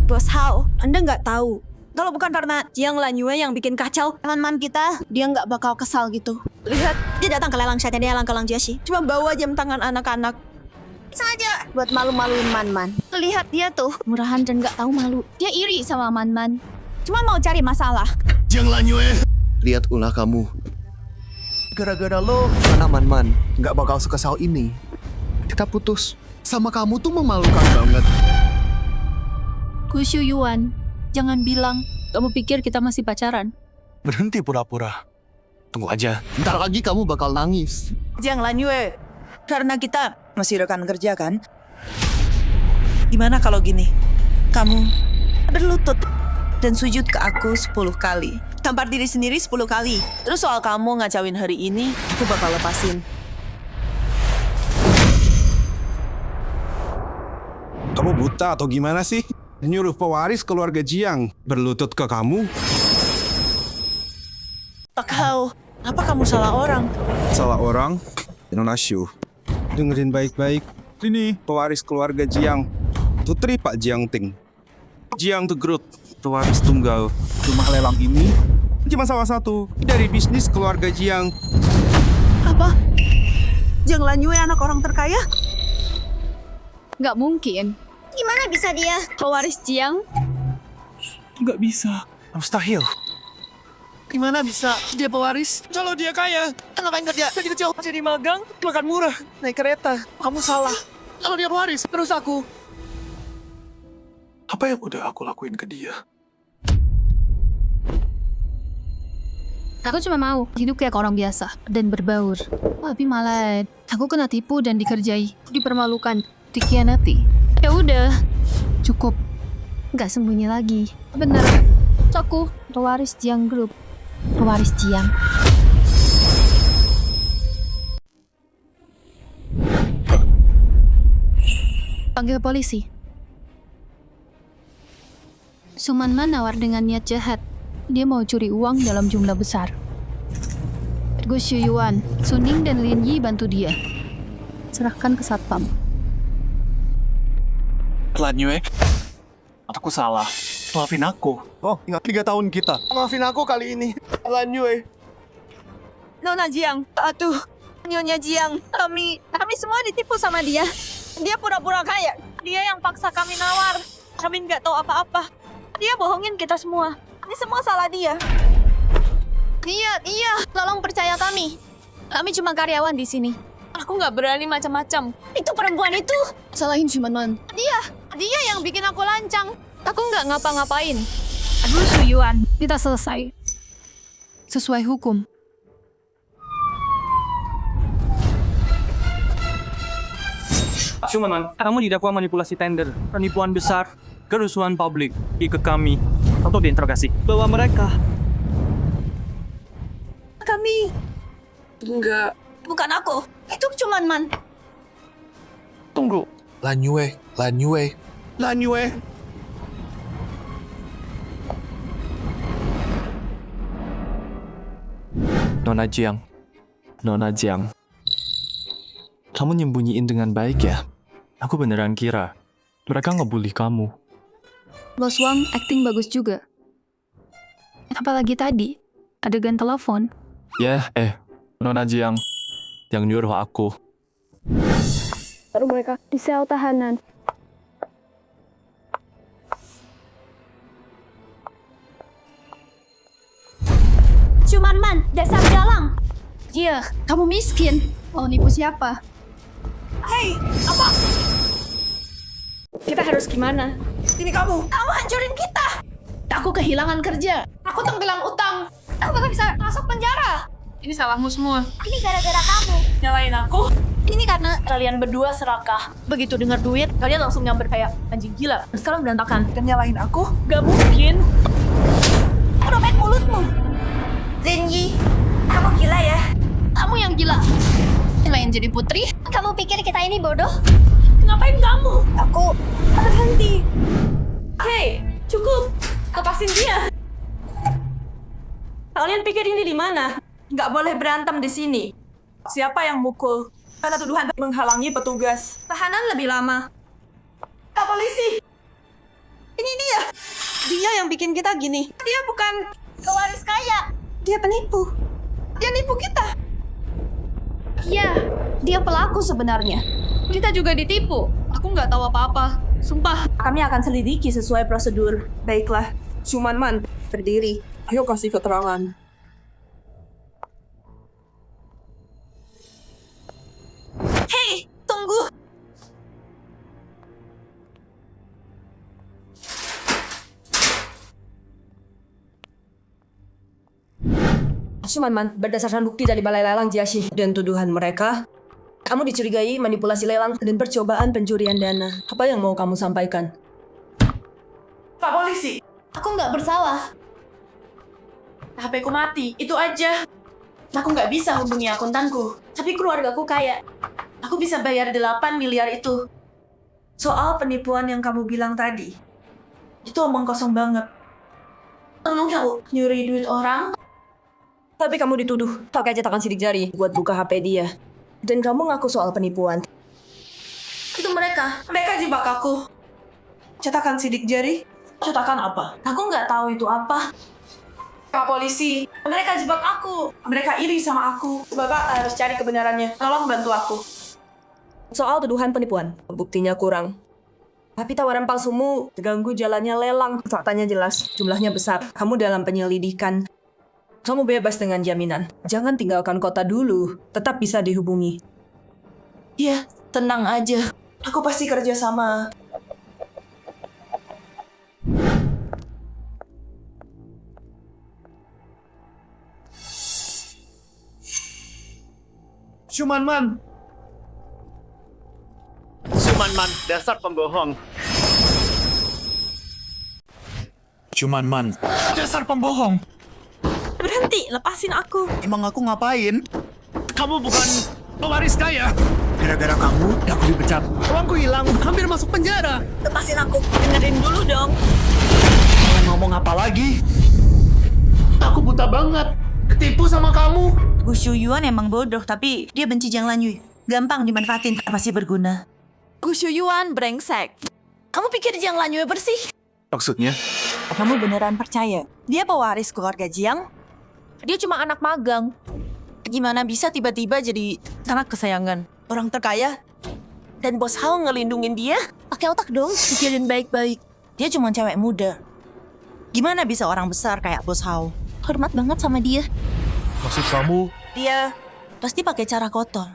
Bos Hao, Anda nggak tahu. Kalau bukan karena Jiang Lanyue yang bikin kacau, teman-teman kita, dia nggak bakal kesal gitu. Lihat, dia datang ke lelang chatnya dia lelang Jiashi. Cuma bawa jam tangan anak-anak. Sengaja buat malu-maluin Man-Man. Lihat dia tuh, murahan dan nggak tahu malu. Dia iri sama Man-Man. Cuma mau cari masalah. Jiang Lanyue! Lihat ulah kamu. Gara-gara lo, mana Man-Man nggak bakal sekesal ini. Kita putus. Sama kamu tuh memalukan banget. Gu Shuyuan, jangan bilang kamu pikir kita masih pacaran. Berhenti pura-pura. Tunggu aja. Ntar lagi kamu bakal nangis. Jiang Lanyue, karena kita masih rekan kerja kan? Gimana kalau gini? Kamu berlutut dan sujud ke aku 10 kali. Tampar diri sendiri 10 kali. Terus soal kamu ngacauin hari ini, aku bakal lepasin. Kamu buta atau gimana sih? Nyuruh pewaris keluarga Jiang berlutut ke kamu? Kau, apa kamu salah orang? Salah orang? Inonasyu. Dengerin baik-baik. Ini pewaris keluarga Jiang. Putri Pak Jiang Ting. Jiang Tegrut, pewaris tunggal. Rumah lelang ini cuma salah satu dari bisnis keluarga Jiang. Apa? Jiang Lanyue anak orang terkaya? Nggak mungkin. Gimana bisa dia pewaris Jiang? Nggak bisa. Mustahil. Gimana bisa dia pewaris? Kalau dia kaya, ngapain kerja? Jadi kecil, jadi magang, makan murah, naik kereta. Kamu salah. Kalau dia pewaris, terus aku. Apa yang udah aku lakuin ke dia? Aku cuma mau hidup kayak orang biasa dan berbaur. Tapi malah aku kena tipu dan dikerjai, dipermalukan, dikhianati. Ya udah, cukup. Nggak sembunyi lagi. Bener, aku pewaris Jiang Group. Pewaris Jiang. Panggil polisi. Sumanman nawar dengan niat jahat. Dia mau curi uang dalam jumlah besar. Gu Shuyuan, Suning dan Lin Yi bantu dia. Serahkan ke satpam. Lanyue, aku salah. Maafin aku. Oh, ingat 3 tahun kita. Maafin aku kali ini. Lanyue. Nona Jiang, aduh, Nyonya Jiang, kami semua ditipu sama dia. Dia pura-pura kaya. Dia yang paksa kami nawar. Kami nggak tahu apa-apa. Dia bohongin kita semua. Ini semua salah dia. Iya, tolong percaya kami. Kami cuma karyawan di sini. Aku nggak berani macam-macam. Itu perempuan itu. Salahin Sumanman. Dia yang bikin aku lancang. Aku nggak ngapa-ngapain. Gu Shuyuan, kita selesai. Sesuai hukum. Sumanman, kamu didakwa manipulasi tender, penipuan besar, kerusuhan publik. Ikut kami untuk diinterogasi. Bawa mereka. Kami. Enggak. Bukan aku. Itu cuma Man. Tunggu. Lanyue. Nona Jiang. Kamu nyembunyiin dengan baik ya? Aku beneran kira mereka ngebully kamu. Bos Wang acting bagus juga. Apalagi tadi, adegan telepon. Nona Jiang yang nyuruh aku. Taruh mereka di sel tahanan. Cuman Man, dasar dalang. Iya, kamu miskin. Mau nipu siapa? Hei, apa? Kita harus gimana? Ini kamu hancurin kita. Aku kehilangan kerja. Aku tenggelam utang. Aku bakal bisa masuk penjara. Ini salahmu semua. Ini gara-gara kamu. Nyalain aku? Ini karena kalian berdua serakah. Begitu dengar duit, kalian langsung nyamber kayak anjing gila. Sekarang berantakan. Dan nyalahin aku? Gak mungkin. Robek mulutmu. Lin Yi, kamu gila ya? Kamu yang gila. Selain jadi putri, Kamu pikir kita ini bodoh? ngapain kamu? Aku berhenti. Hei, cukup. Lepasin dia. Kalian pikir ini di mana? Nggak boleh berantem di sini. Siapa yang mukul? Karena tuduhan menghalangi petugas. Tahanan lebih lama. Kak polisi. Ini dia. Dia yang bikin kita gini. Dia bukan pewaris kaya. Dia penipu. Dia nipu kita. Ya, dia pelaku sebenarnya. Kita juga ditipu. Aku nggak tahu apa-apa. Sumpah. Kami akan selidiki sesuai prosedur. Baiklah, Shumanman, berdiri. Ayo kasih keterangan. Hei, tunggu. Shumanman, berdasarkan bukti dari Balai Lelang Jiashi dan tuduhan mereka, kamu dicurigai manipulasi lelang dan percobaan pencurian dana. Apa yang mau kamu sampaikan? Pak polisi, aku nggak bersalah. HP ku mati, itu aja. Aku nggak bisa hubungi akuntanku, tapi keluargaku kaya. Aku bisa bayar 8 miliar itu. Soal penipuan yang kamu bilang tadi, itu omong kosong banget. Kamu nyuri duit orang? Tapi kamu dituduh pakai cetakan sidik jari buat buka HP dia. Dan kamu ngaku soal penipuan. Itu mereka jebak aku. Cetakan sidik jari? Cetakan apa? Aku nggak tahu itu apa. Pak polisi, mereka jebak aku. Mereka iri sama aku. Bapak harus cari kebenarannya. Tolong bantu aku. Soal tuduhan penipuan, buktinya kurang. Tapi tawaran palsumu terganggu jalannya lelang. Faktanya jelas, jumlahnya besar. Kamu dalam penyelidikan. Kamu bebas dengan jaminan. Jangan tinggalkan kota dulu. Tetap bisa dihubungi. Iya, tenang aja. Aku pasti kerja sama. Shumanman, dasar pembohong. Shumanman, dasar pembohong. Berhenti, lepasin aku. Emang aku ngapain? Kamu bukan pewaris kaya. Gara-gara kamu, aku dipecat. Uangku hilang, hampir masuk penjara. Lepasin aku. Dengerin dulu dong. Mau ngomong apa lagi? Aku buta banget. Ketipu sama kamu. Gu Shuyuan emang bodoh, tapi dia benci Jiang Lanyue. Gampang dimanfaatin, pasti berguna. Gu Shuyuan brengsek. Kamu pikir Jiang Lanyue bersih? Maksudnya? Kamu beneran percaya? Dia pewaris keluarga Jiang? Dia cuma anak magang. Gimana bisa tiba-tiba jadi anak kesayangan orang terkaya? Dan Bos Hao ngelindungin dia? Pakai otak dong, pikirin baik-baik. Dia cuma cewek muda. Gimana bisa orang besar kayak Bos Hao? Hormat banget sama dia. Maksud kamu? Dia pasti pakai cara kotor.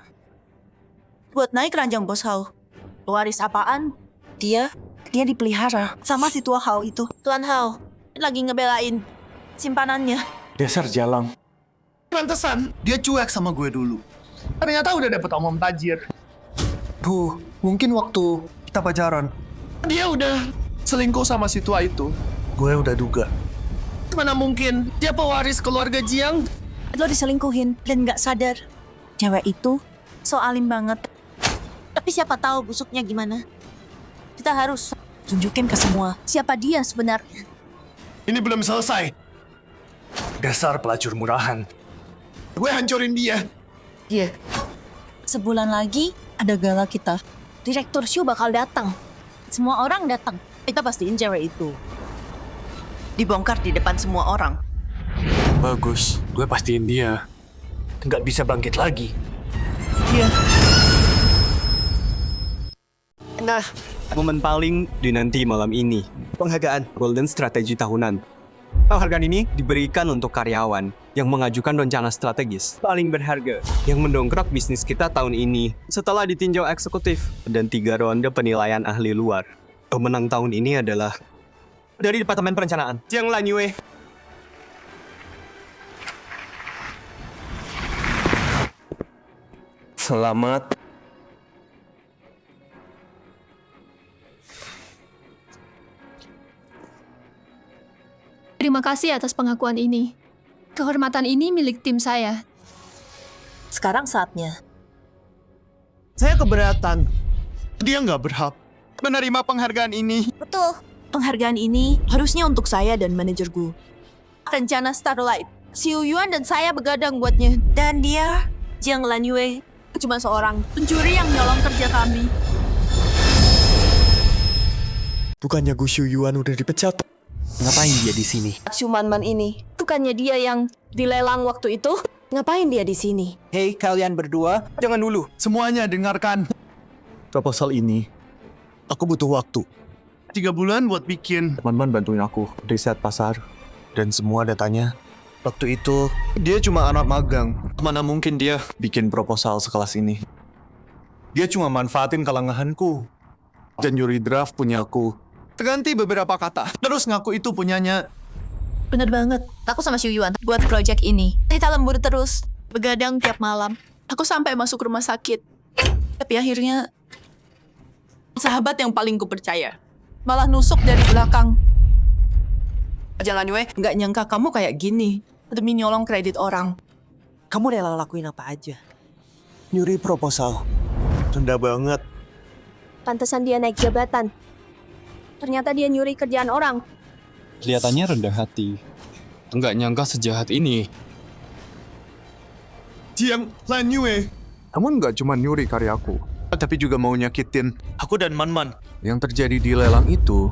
Buat naik ranjang Bos Hao. Pewaris apaan? Dia dipelihara sama si tua Hao itu. Tuan Hao lagi ngebelain simpanannya. Dasar jalang. Pantesan, dia cuek sama gue dulu. Ternyata udah dapet omong tajir. Tuh, mungkin waktu kita pacaran, dia udah selingkuh sama si tua itu. Gue udah duga. Mana mungkin dia pewaris keluarga Jiang? Lo diselingkuhin dan nggak sadar. Cewek itu so alim banget. Tapi siapa tahu busuknya gimana. Kita harus tunjukin ke semua siapa dia sebenarnya. Ini belum selesai. Dasar pelacur murahan. Gue hancurin dia. Iya. Sebulan lagi ada gala kita. Direktur Shu bakal datang. Semua orang datang. Kita pastiin cewek itu dibongkar di depan semua orang. Bagus, gue pastiin dia nggak bisa bangkit lagi. Iya. Nah, momen paling dinanti malam ini, penghargaan Golden Strategy Tahunan. Penghargaan ini diberikan untuk karyawan yang mengajukan rencana strategis paling berharga yang mendongkrak bisnis kita tahun ini setelah ditinjau eksekutif dan 3 ronde penilaian ahli luar. Pemenang tahun ini adalah dari Departemen Perencanaan, Jiang Lanyue. Selamat. Terima kasih atas pengakuan ini. Kehormatan ini milik tim saya. Sekarang saatnya. Saya keberatan. Dia nggak berhak menerima penghargaan ini. Betul. Penghargaan ini harusnya untuk saya dan manajerku. Rencana Starlight. Xiu Yuan dan saya begadang buatnya. Dan dia, Jiang Lanyue, cuma seorang pencuri yang nyolong kerja kami. Bukannya Gu Shuyuan udah dipecat? Ngapain dia di sini? Shumanman ini, bukannya dia yang dilelang waktu itu? Ngapain dia di sini? Hei kalian berdua, jangan dulu. Semuanya dengarkan. Proposal ini, aku butuh waktu. 3 bulan buat bikin. Man-man bantuin aku riset pasar dan semua datanya. Waktu itu, dia cuma anak magang. Mana mungkin dia bikin proposal sekelas ini? Dia cuma manfaatin kalanganku. Dan nyuri draft punya aku. Terganti beberapa kata. Terus ngaku itu punyanya. Bener banget. Aku sama Xu Yuan buat project ini. Kita lembur terus. Begadang tiap malam. Aku sampai masuk rumah sakit. Tapi akhirnya, sahabat yang paling kupercaya malah nusuk dari belakang. Jangan Yue, nggak nyangka kamu kayak gini. Demi nyolong kredit orang. Kamu rela lakuin apa aja? Nyuri proposal. Rendah banget. Pantesan dia naik jabatan. Ternyata dia nyuri kerjaan orang. Kelihatannya rendah hati. Enggak nyangka sejahat ini. Jiang Lan Yue. Kamu nggak cuma nyuri karyaku, tapi juga mau nyakitin aku dan Man-man. Yang terjadi di lelang itu,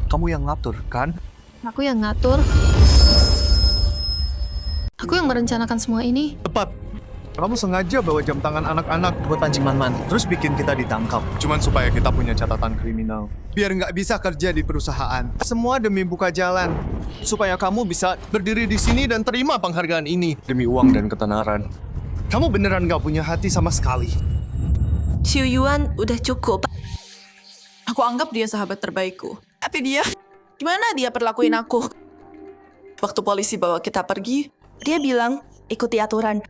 kamu yang ngatur, kan? Aku yang ngatur. Aku yang merencanakan semua ini. Tepat. Kamu sengaja bawa jam tangan anak-anak buat pancing Man-man, terus bikin kita ditangkap. Cuman supaya kita punya catatan kriminal. Biar nggak bisa kerja di perusahaan. Semua demi buka jalan. Supaya kamu bisa berdiri di sini dan terima penghargaan ini. Demi uang dan ketenaran. Kamu beneran nggak punya hati sama sekali. Xu Yuan udah cukup. Aku anggap dia sahabat terbaikku. Tapi dia, gimana dia perlakuin aku? Waktu polisi bawa kita pergi, dia bilang, ikuti aturan.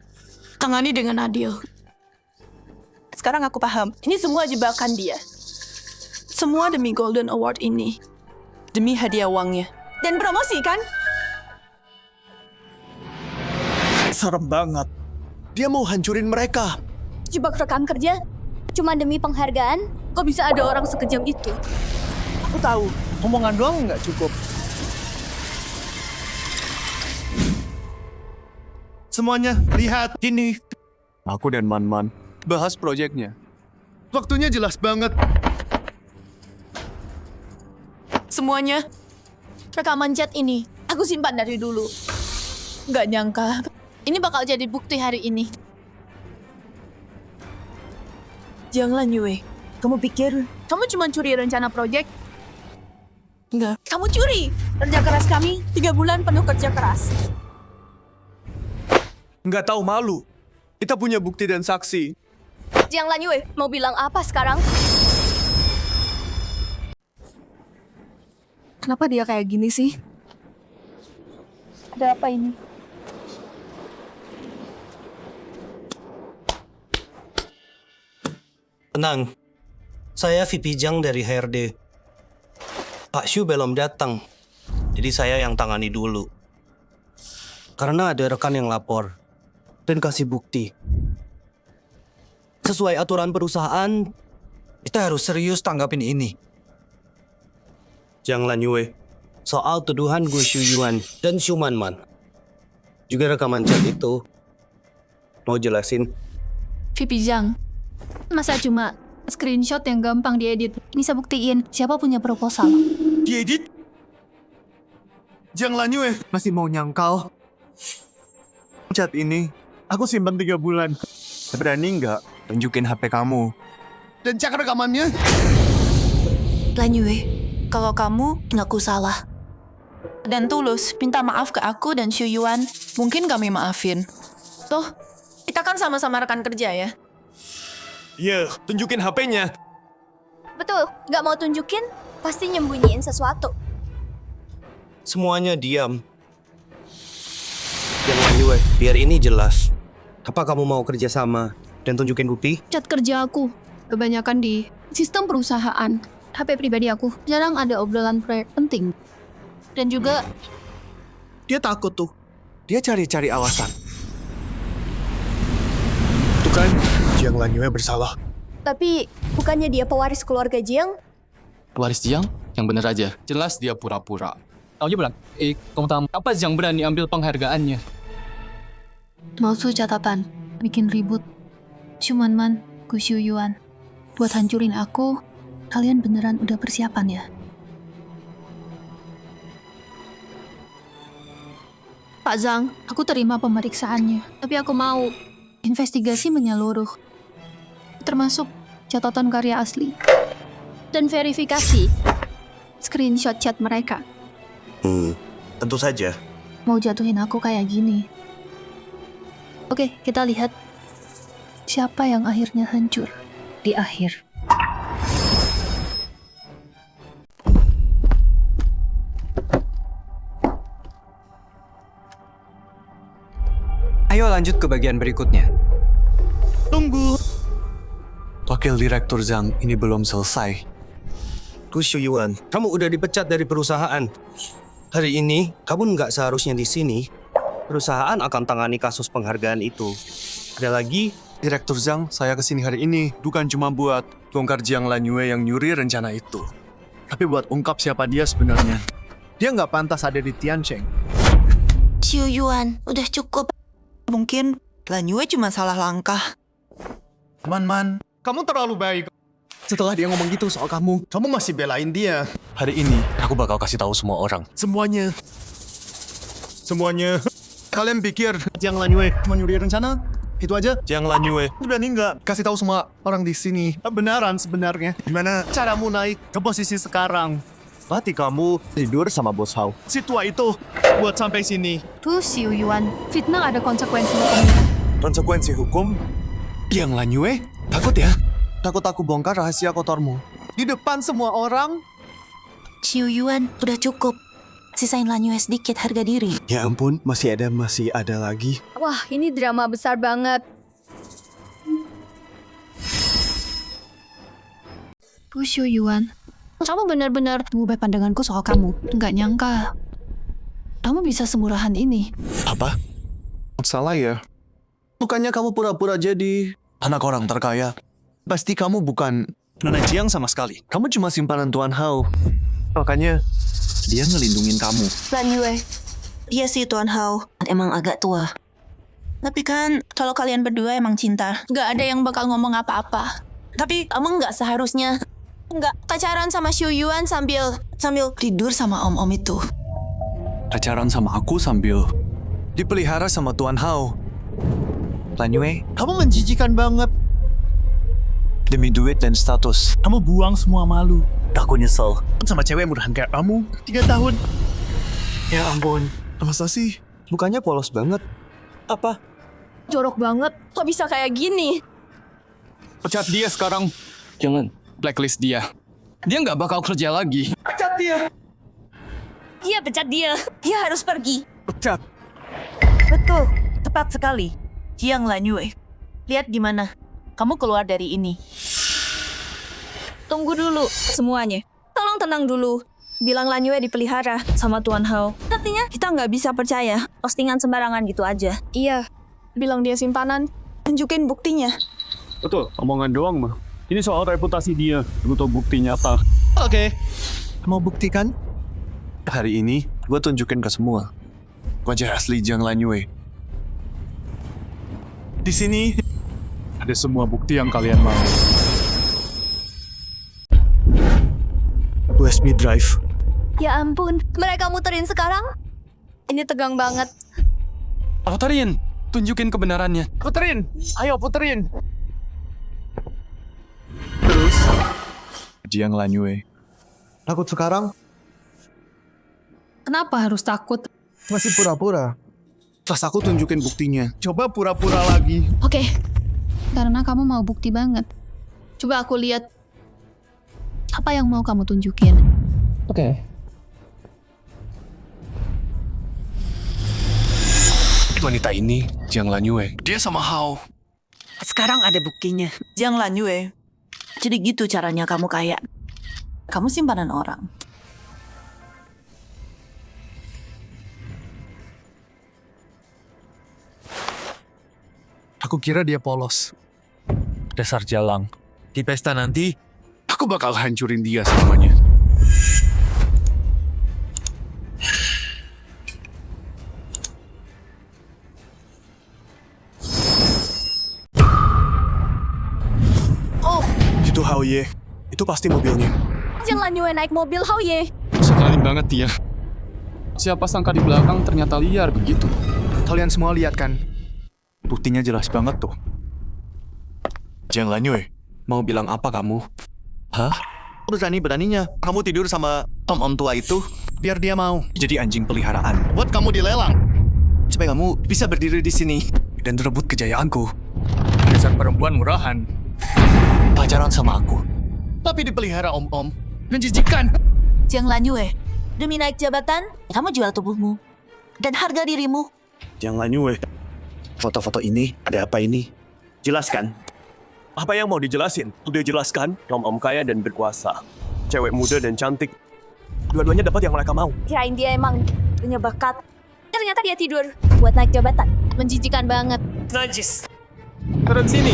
Tangani dengan adil. Sekarang aku paham. Ini semua jebakan dia. Semua demi Golden Award ini. Demi hadiah uangnya. Dan promosi, kan? Serem banget. Dia mau hancurin mereka. Jebak rekan kerja? Cuma demi penghargaan? Kok bisa ada orang sekejam itu? Aku tahu, omongan doang nggak cukup. Semuanya, lihat ini. Aku dan Man-man Bahas proyeknya. Waktunya jelas banget. Semuanya. Rekaman chat ini, aku simpan dari dulu. Nggak nyangka, ini bakal jadi bukti hari ini. Janganlah Yue, kamu pikir kamu cuma curi rencana proyek? Enggak, kamu curi kerja keras kami 3 bulan penuh kerja keras. Nggak tahu malu. Kita punya bukti dan saksi. Jiang Lan Yue, mau bilang apa sekarang? Kenapa dia kayak gini sih? Ada apa ini? Tenang, saya VP Jiang dari HRD. Pak Xu belum datang, jadi saya yang tangani dulu. Karena ada rekan yang lapor dan kasih bukti. Sesuai aturan perusahaan, kita harus serius tanggapin ini. Jiang Lan Yue, soal tuduhan Gu Shuyuan dan Xu Man-man. Juga rekaman chat itu. Mau jelasin? VP Jiang, masa cuma screenshot yang gampang diedit bisa buktiin siapa punya proposal? Diedit? Jiang Lan Yue masih mau nyangkal. Chat ini aku simpan 3 bulan. Berani nggak tunjukin HP kamu? Dan cek rekamannya. Lan Yue, kalau kamu ngaku salah dan tulus minta maaf ke aku dan Xu Yuan, mungkin kami maafin. Toh, kita kan sama-sama rekan kerja ya. Iya, tunjukin HP-nya. Betul, nggak mau tunjukin, pasti nyembunyiin sesuatu. Semuanya diam. Jiang Lan Yue, biar ini jelas. Apa kamu mau kerja sama dan tunjukin bukti? Chat kerja aku kebanyakan di sistem perusahaan. HP pribadi aku jarang ada obrolan proyek penting. Dan juga Dia takut tuh. Dia cari-cari alasan. Tuh kan, Jiang Lan Yue bersalah. Tapi, bukannya dia pewaris keluarga Jiang? Pewaris Jiang? Yang bener aja. Jelas dia pura-pura. Tahu aja bilang, kamu tahu apa Jiang berani ambil penghargaannya? mau su catatan, bikin ribut. Cuman man, Gu Shuyuan. Buat hancurin aku, kalian beneran udah persiapan ya? Pak Zhang, aku terima pemeriksaannya. Tapi aku mau investigasi menyeluruh. Termasuk catatan karya asli. Dan verifikasi screenshot chat mereka. Tentu saja. Mau jatuhin aku kayak gini. Oke, kita lihat siapa yang akhirnya hancur di akhir. Ayo lanjut ke bagian berikutnya. Tunggu. Wakil Direktur Zhang, ini belum selesai. Gu Shuyuan, kamu udah dipecat dari perusahaan. Hari ini, kamu nggak seharusnya di sini. Perusahaan akan tangani kasus penghargaan itu. Ada lagi? Direktur Zhang, saya kesini hari ini bukan cuma buat bongkar Jiang Lanyue yang nyuri rencana itu. Tapi buat ungkap siapa dia sebenarnya. Dia nggak pantas ada di Tiancheng. Shuyuan, udah cukup. Mungkin Lanyue cuma salah langkah. Man, kamu terlalu baik. Setelah dia ngomong gitu soal kamu masih belain dia. Hari ini, aku bakal kasih tahu semua orang. Semuanya. Kalian pikir Jiang Lanyue cuma nyuri rencana? Itu aja? Jiang Lanyue. Berani nggak kasih tahu semua orang di sini benaran sebenarnya? Gimana caramu naik ke posisi sekarang? Berarti kamu tidur sama bos Hao. Si tua itu buat sampai sini. Tuh Xiu Yuan, fitnah ada konsekuensi hukumnya. Konsekuensi hukum? Jiang Lanyue? Takut ya? Takut aku bongkar rahasia kotormu Di depan semua orang? Xiu Yuan, udah cukup. Sisain Lanyue sedikit harga diri. Ya ampun, masih ada lagi. Wah, ini drama besar banget. Tuh Xiu Yuan, kamu benar-benar mengubah pandanganku soal kamu. Nggak nyangka kamu bisa semurahan ini. Apa? Salah ya? Bukannya kamu pura-pura jadi anak orang terkaya? Pasti kamu bukan Nona Jiang sama sekali. Kamu cuma simpanan Tuan Hao. Makanya dia ngelindungin kamu. Lanyue, dia sih Tuan Hao emang agak tua. Tapi kan kalau kalian berdua emang cinta, nggak ada yang bakal ngomong apa-apa. Tapi kamu nggak seharusnya nggak pacaran sama Xiu Yuan sambil tidur sama om-om itu. Pacaran sama aku sambil dipelihara sama Tuan Hao. Lanyue, Kamu menjijikan banget. demi duit dan status, Kamu buang semua malu. aku nyesel. Sama cewek murahan kayak kamu 3 tahun. Ya ampun. Masa sih? Mukanya polos banget. Apa? Jorok banget. Kok bisa kayak gini? Pecat dia sekarang. Jangan. Blacklist dia. Dia nggak bakal kerja lagi. Pecat dia. Iya, pecat dia. Dia harus pergi. Pecat. Betul, tepat sekali. Jiang Lanyue, lihat gimana kamu keluar dari ini. Tunggu dulu semuanya. Tolong tenang dulu. Bilang Lanyue dipelihara sama Tuan Hao. Artinya kita nggak bisa percaya postingan sembarangan gitu aja. Iya. Bilang dia simpanan. Tunjukin buktinya. Betul, omongan doang mah. Ini soal reputasi dia, butuh bukti nyata. Oke. Mau buktikan? Hari ini, gue tunjukin ke semua wajah asli Jiang Lanyue. Di sini ada semua bukti yang kalian mau. USB drive. Ya ampun, mereka muterin sekarang? Ini tegang banget. Puterin, tunjukin kebenarannya. Puterin. Ayo puterin. Terus, Jiang Lanyue. Takut sekarang? Kenapa harus takut? Masih pura-pura. Terus aku tunjukin buktinya. Coba pura-pura lagi. Oke, karena kamu mau bukti banget. Coba aku lihat apa yang mau kamu tunjukin. Oke. Wanita ini, Jiang Lanyue. Dia sama Hao. Sekarang ada buktinya. Jiang Lanyue. Jadi gitu caranya kamu kaya. Kamu simpanan orang. Aku kira dia polos. Dasar jalang. Di pesta nanti, aku bakal hancurin dia semuanya. Oh, Itu Hao Ye. Itu pasti mobilnya. Jiang Lanyue naik mobil Hao Ye. Sekalin banget dia. Siapa sangka di belakang ternyata liar begitu. Kalian semua lihat kan? Buktinya jelas banget tuh. Jiang Lanyue, mau bilang apa kamu? Hah? Berani-beraninya kamu tidur sama om tua itu biar dia mau Jadi anjing peliharaan. buat kamu dilelang. Supaya kamu bisa berdiri di sini Dan rebut kejayaanku. Dasar perempuan murahan. Pacaran sama aku. tapi dipelihara om-om. Menjijikan. Jiang Lanyue, demi naik jabatan, kamu jual tubuhmu dan harga dirimu. Jiang Lanyue, foto-foto ini ada apa ini? Jelaskan. Apa yang mau dijelasin? Udah jelaskan, om-om kaya dan berkuasa. Cewek muda dan cantik. Dua-duanya dapat yang mereka mau. Kirain dia emang punya bakat. Ternyata dia tidur buat naik jabatan. Menjijikan banget. Najis. Turun sini.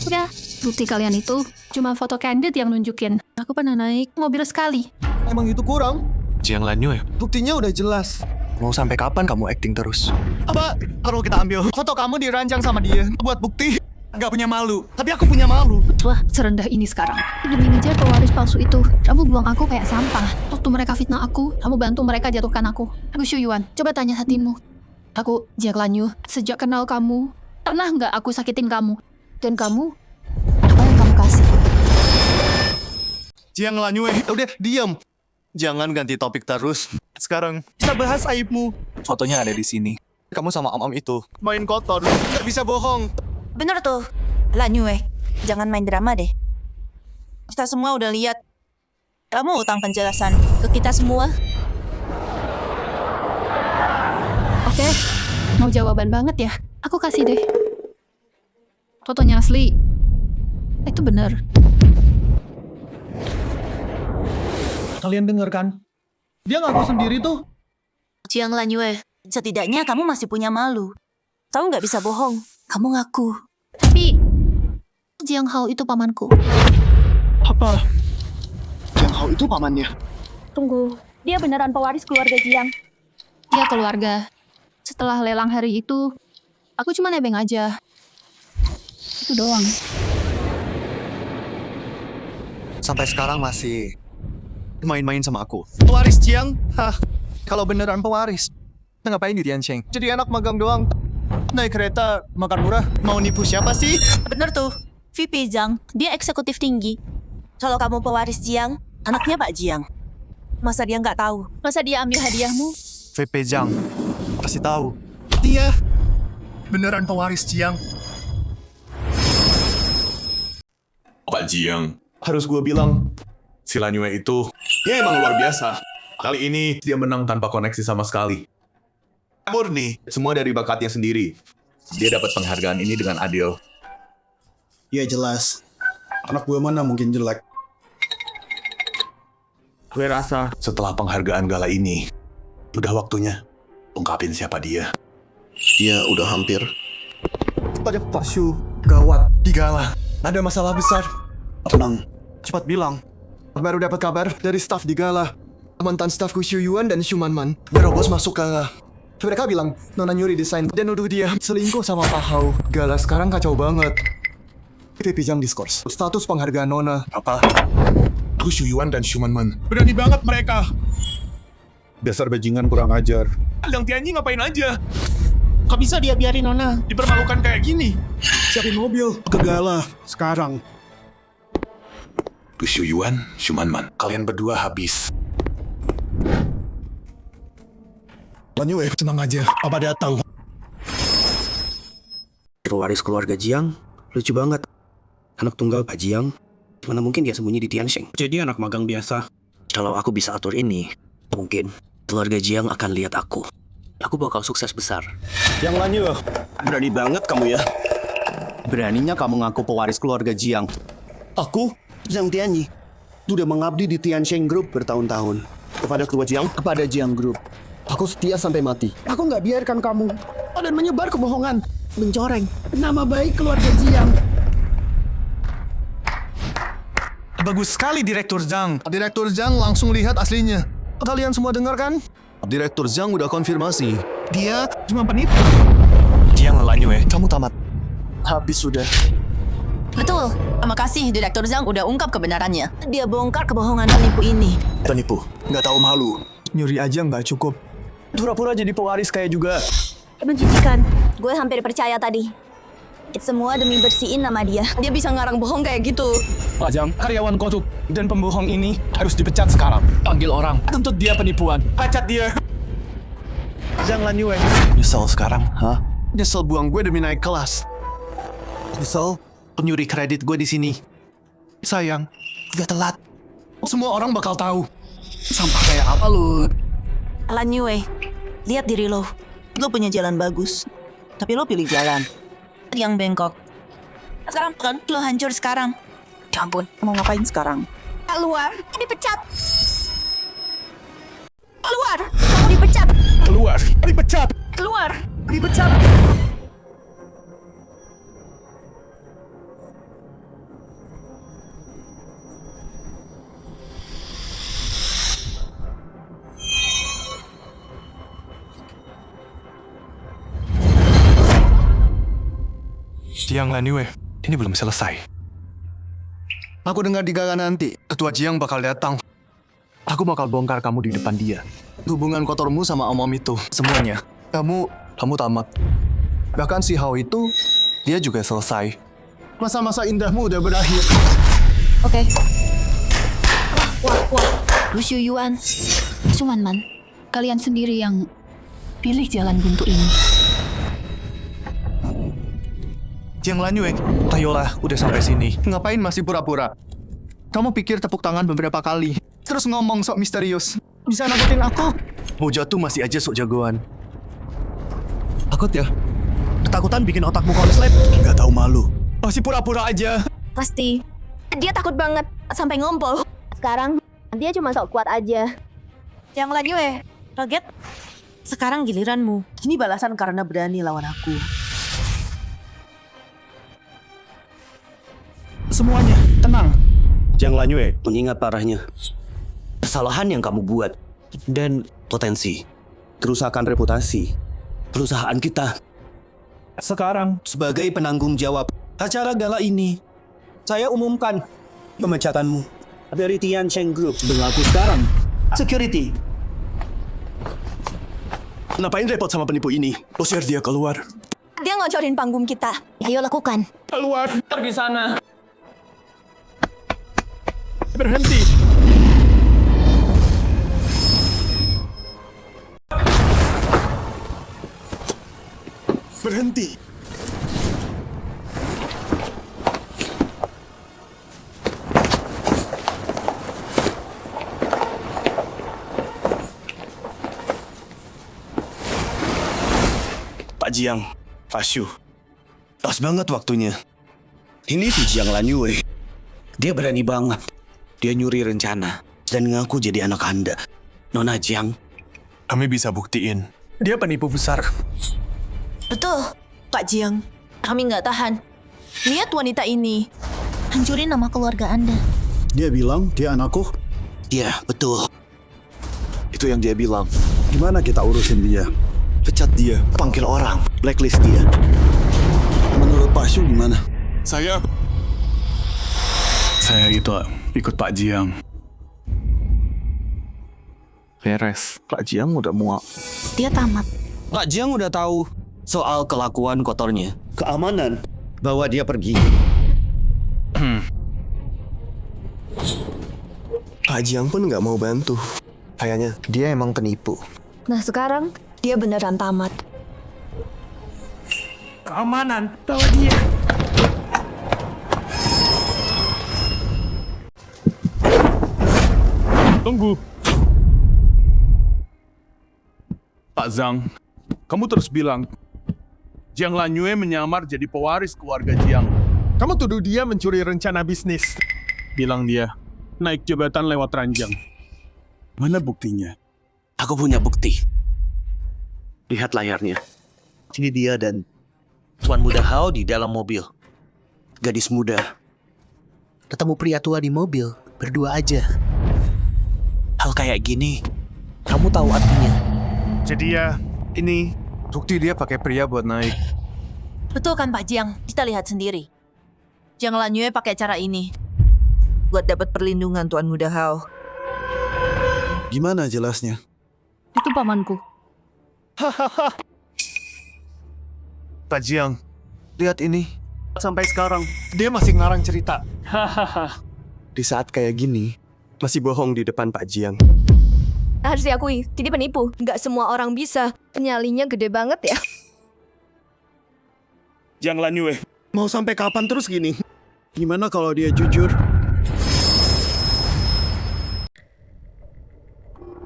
Udah, bukti kalian itu cuma foto candid yang nunjukin. Aku pernah naik mobil sekali. Emang itu kurang? Jiang Lanyue, Buktinya udah jelas. mau sampai kapan kamu acting terus? Apa kalau kita ambil foto kamu diranjang sama dia buat bukti? Gak punya malu. Tapi aku punya malu. Wah, serendah ini sekarang. Demi ngejar pewaris palsu itu, kamu buang aku kayak sampah. Waktu mereka fitnah aku, kamu bantu mereka jatuhkan aku. Aku Xu Yuan, coba tanya hatimu. Aku Jiang Lanyue, sejak kenal kamu, pernah nggak aku sakitin kamu? Dan kamu, apa yang kamu kasih? Jiang Lanyue, udah diam. Jangan ganti topik terus. Sekarang kita bahas aibmu. Fotonya ada di sini. Kamu sama om-om itu main kotor. Gak bisa bohong. Bener tuh, Lanyue, jangan main drama deh. Kita semua udah lihat. Kamu utang penjelasan ke kita semua. Oke, mau jawaban banget ya? Aku kasih deh. Fotonya asli. Itu bener. Kalian denger kan? Dia ngaku sendiri tuh. Jiang Lanyue, setidaknya kamu masih punya malu. Kamu nggak bisa bohong. Kamu ngaku. Tapi, Jiang Hao itu pamanku. Apa? Jiang Hao itu pamannya? Tunggu, dia beneran pewaris keluarga Jiang. Dia keluarga. Setelah lelang hari itu, aku cuma nebeng aja. Itu doang. Sampai sekarang masih main-main sama aku. Pewaris Jiang? Hah, kalau beneran pewaris, ngapain di Tiansheng? Jadi anak magang doang. Naik kereta, makan murah, mau nipu siapa sih? Bener tuh, VP Jiang, dia eksekutif tinggi. Kalau kamu pewaris Jiang, anaknya Pak Jiang. Masa dia nggak tahu? Masa dia ambil hadiahmu? VP Jiang, kasih tahu. Dia beneran pewaris Jiang. Pak Jiang, harus gue bilang, si Lanyue itu, ya emang luar biasa. Kali ini dia menang tanpa koneksi sama sekali. Murni, semua dari bakatnya sendiri. Dia dapat penghargaan ini dengan adil. Ya jelas. Anak gue mana mungkin jelek. Gue rasa setelah penghargaan gala ini, udah waktunya ungkapin siapa dia. Dia udah hampir. Pada Pak Shu, gawat. Di gala, ada masalah besar. Tenang, cepat bilang. Baru dapat kabar dari staf di gala. Mantan stafku Xu Yuan dan Xu Manman berobos masuk ke gala. Mereka bilang Nona nyuri desain dan nuduh dia selingkuh sama Pak Hao. Gala sekarang kacau banget. VP Jiang diskors. Status penghargaan Nona. Apa? Aku Xu Yuan dan Xu Manman. Berani banget mereka. Dasar bajingan kurang ajar. Yang Tianyi ngapain aja? Kok bisa dia biarin Nona dipermalukan kayak gini? Siapin mobil ke gala sekarang. Xu Yuan, Xu Manman, kalian berdua habis. Lanyue, tenang aja. Apa datang? Pewaris keluarga Jiang, lucu banget. Anak tunggal Pak Jiang, mana mungkin dia sembunyi di Tiansheng. Jadi anak magang biasa. Kalau aku bisa atur ini, mungkin keluarga Jiang akan lihat aku. Aku bakal sukses besar. Yang Lanyue, berani banget kamu ya. Beraninya kamu ngaku pewaris keluarga Jiang. Aku, Zhang Tianyi, sudah mengabdi di Tiansheng Group bertahun-tahun. Kepada ketua Jiang? Kepada Jiang Group. Aku setia sampai mati. Aku nggak biarkan kamu dan menyebar kebohongan, mencoreng nama baik keluarga Jiang. Bagus sekali, Direktur Zhang. Direktur Zhang langsung lihat aslinya. Kalian semua dengar kan? Direktur Zhang udah konfirmasi. Dia cuma penipu. Jiang Lanyue, kamu tamat. Habis sudah. Betul. Terima kasih Direktur Zhang udah ungkap kebenarannya. Dia bongkar kebohongan penipu ini. Penipu, nggak tahu malu. nyuri aja nggak cukup. Pura-pura jadi pewaris kaya juga. Menjijikan. Gue hampir percaya tadi. Itu semua demi bersihin nama dia. Dia bisa ngarang bohong kayak gitu. Pak Jiang, karyawan korup dan pembohong ini harus dipecat sekarang. Panggil orang, tuntut dia penipuan. Pecat dia. Jiang Lanyue. Nyesel sekarang, hah? Nyesel buang gue demi naik kelas. Nyesel penyuri kredit gue di sini. Sayang, udah telat. Semua orang bakal tahu. Sampah kayak apa lu? Lanyue, lihat diri lo. Lo punya jalan bagus. Tapi lo pilih jalan yang bengkok. Sekarang kan lo hancur sekarang. Ya ampun, mau ngapain sekarang? Keluar, dipecat. Keluar, kamu dipecat. Keluar, dipecat. Keluar, dipecat. Jiang Lanyue, ini belum selesai. Aku dengar di gala nanti, Ketua Jiang bakal datang. Aku bakal bongkar kamu di depan dia. Hubungan kotormu sama om-om itu, semuanya. Kamu tamat. Bahkan si Hao itu, dia juga selesai. Masa-masa indahmu udah berakhir. Oke. Wah. Lu Xu Yuan. Man, kalian sendiri yang pilih jalan buntu ini. Jiang Lanyue, ayolah, udah sampai sini. Ngapain masih pura-pura? Kamu pikir tepuk tangan beberapa kali, terus ngomong sok misterius. Bisa nakutin aku? Mau jatuh masih aja sok jagoan. Takut ya? Ketakutan bikin otakmu konslet. Gak tahu malu. Masih pura-pura aja. Pasti. Dia takut banget sampai ngompol. Sekarang dia cuma sok kuat aja. Yang Lanyue, kaget? Sekarang giliranmu. Ini balasan karena berani lawan aku. Semuanya, tenang. Jiang Lanyue, mengingat parahnya kesalahan yang kamu buat dan potensi kerusakan reputasi perusahaan kita. Sekarang, sebagai penanggung jawab acara gala ini, saya umumkan pemecatanmu dari Tiancheng Group. Berlaku sekarang. Security. Ngapain repot sama penipu ini? Usir dia keluar. Dia ngocorin panggung kita. Ayo lakukan. Keluar. Pergi sana. Berhenti. Berhenti. Pak Jiang, Pak Shu, pas banget waktunya. Ini si Jiang Lanyue. Dia berani banget. Dia nyuri rencana dan ngaku jadi anak Anda. Nona Jiang. Kami bisa buktiin. Dia penipu besar. Betul, Pak Jiang. Kami nggak tahan. Lihat wanita ini. Hancurin nama keluarga Anda. Dia bilang dia anakku? Iya, betul. Itu yang dia bilang. Gimana kita urusin dia? Pecat dia, panggil orang, blacklist dia. Menurut Pak Shu gimana? Saya itu ikut Pak Jiang. Beres. Pak Jiang udah muak. Dia tamat. Pak Jiang udah tahu soal kelakuan kotornya. Keamanan. Bawa dia pergi. Pak Jiang pun nggak mau bantu. Kayaknya dia emang penipu. Nah sekarang dia beneran tamat. Keamanan, bawa dia. Tunggu. Pak Zhang, kamu terus bilang Jiang Lanyue menyamar jadi pewaris keluarga Jiang. Kamu tuduh dia mencuri rencana bisnis. Bilang dia naik jabatan lewat ranjang. Mana buktinya? Aku punya bukti. Lihat layarnya. Ini dia dan Tuan Muda Hao di dalam mobil. Gadis muda. Ketemu pria tua di mobil. Berdua aja. Hal kayak gini, kamu tahu artinya. Jadi ya, ini bukti dia pakai pria buat naik. Betul kan Pak Jiang? Kita lihat sendiri. Jiang Lanyue pakai cara ini buat dapat perlindungan Tuan Muda Hao. Gimana jelasnya? Itu pamanku. Pak Jiang, lihat ini. Sampai sekarang, dia masih ngarang cerita. Di saat kayak gini, masih bohong di depan Pak Jiang. Harus diakui, jadi penipu. Nggak semua orang bisa. Nyalinya gede banget ya. Jiang Lanyue, mau sampai kapan terus gini? Gimana kalau dia jujur?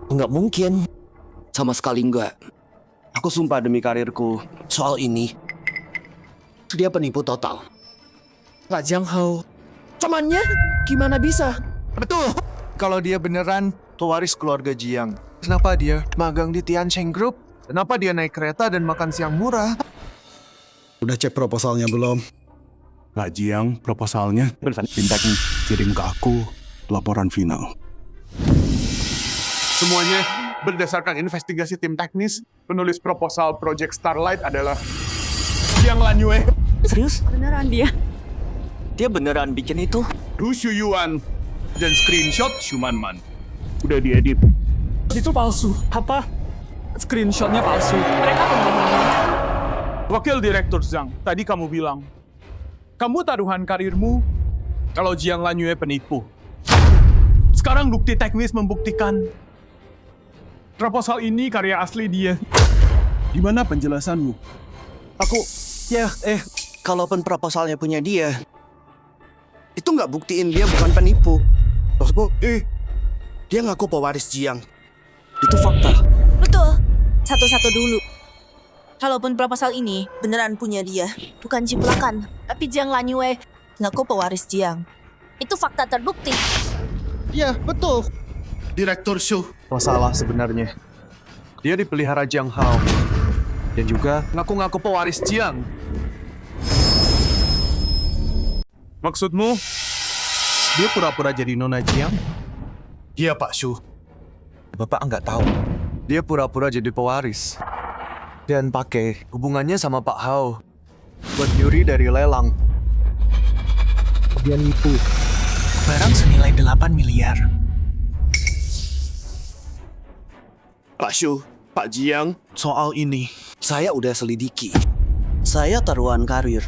Nggak mungkin. Sama sekali nggak. Aku sumpah demi karirku, soal ini, dia penipu total. Pak Jiang Hao. Temannya? Gimana bisa? Betul. Kalau dia beneran pewaris keluarga Jiang, kenapa dia magang di Tiansheng Group? Kenapa dia naik kereta dan makan siang murah? Udah cek proposalnya belum? Pak Jiang, proposalnya Fintech kirim ke aku laporan final. Semuanya berdasarkan investigasi tim teknis, penulis proposal Project Starlight adalah Jiang Lanyue. Serius? Beneran dia. Dia beneran bikin itu? Ru Shuyuan dan screenshot Shumanman. Udah diedit. Itu palsu. Apa? Screenshotnya palsu. Mereka pembohong. Wakil Direktur Zhang, tadi kamu bilang, kamu taruhan karirmu kalau Jiang Lanyue penipu. Sekarang bukti teknis membuktikan proposal ini karya asli dia. Gimana penjelasanmu? Kalaupun proposalnya punya dia, itu nggak buktiin dia bukan penipu. Maksudku, dia ngaku pewaris Jiang. Itu fakta. Betul. Satu-satu dulu. Kalaupun proposal ini beneran punya dia, bukan ciplakan, tapi Jiang Lanyue ngaku pewaris Jiang. Itu fakta terbukti. Iya, betul. Direktur Shu. Masalah sebenarnya, dia dipelihara Jiang Hao. Dan juga ngaku-ngaku pewaris Jiang. Maksudmu, dia pura-pura jadi Nona Jiang? Iya, Pak Shu. Bapak nggak tahu. Dia pura-pura jadi pewaris. Dan pakai hubungannya sama Pak Hao buat nyuri dari lelang. Dia nipu. Barang senilai 8 miliar. Pak Shu, Pak Jiang, soal ini saya udah selidiki. Saya taruhan karir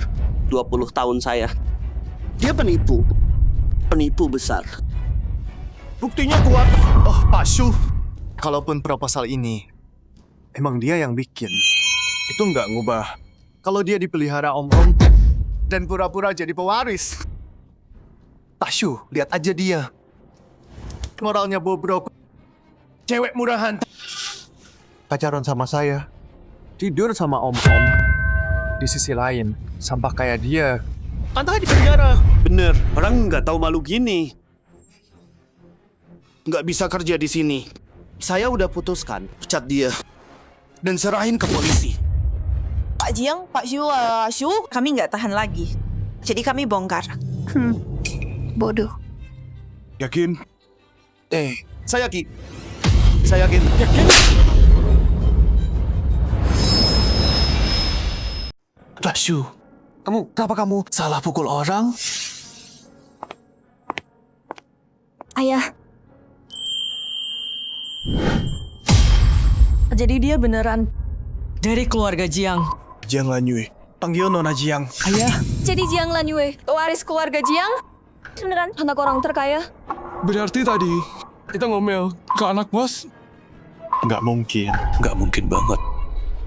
20 tahun saya. Dia penipu. Penipu besar. Buktinya kuat. Oh, Pak Shu. Kalaupun proposal ini emang dia yang bikin, itu nggak ngubah kalau dia dipelihara om-om dan pura-pura jadi pewaris. Pak Shu, lihat aja dia. Moralnya bobrok. Cewek murahan. Pacaran sama saya. Tidur sama om-om. Di sisi lain, sampah kayak dia. Antara di penjara. Bener, orang nggak tahu malu gini. Nggak bisa kerja di sini. Saya udah putuskan, pecat dia. Dan serahin ke polisi. Pak Jiang, Pak Shu, kami nggak tahan lagi. Jadi kami bongkar. Bodoh. Yakin? Saya yakin. Saya yakin. Pak Shu, kenapa kamu salah pukul orang? Ayah. Jadi dia beneran Dari keluarga Jiang. Jiang Lanyue, panggil Nona Jiang. Ayah. jadi Jiang Lanyue, pewaris keluarga Jiang? Beneran anak orang terkaya? Berarti tadi kita ngomel ke anak bos? Nggak mungkin. Nggak mungkin banget.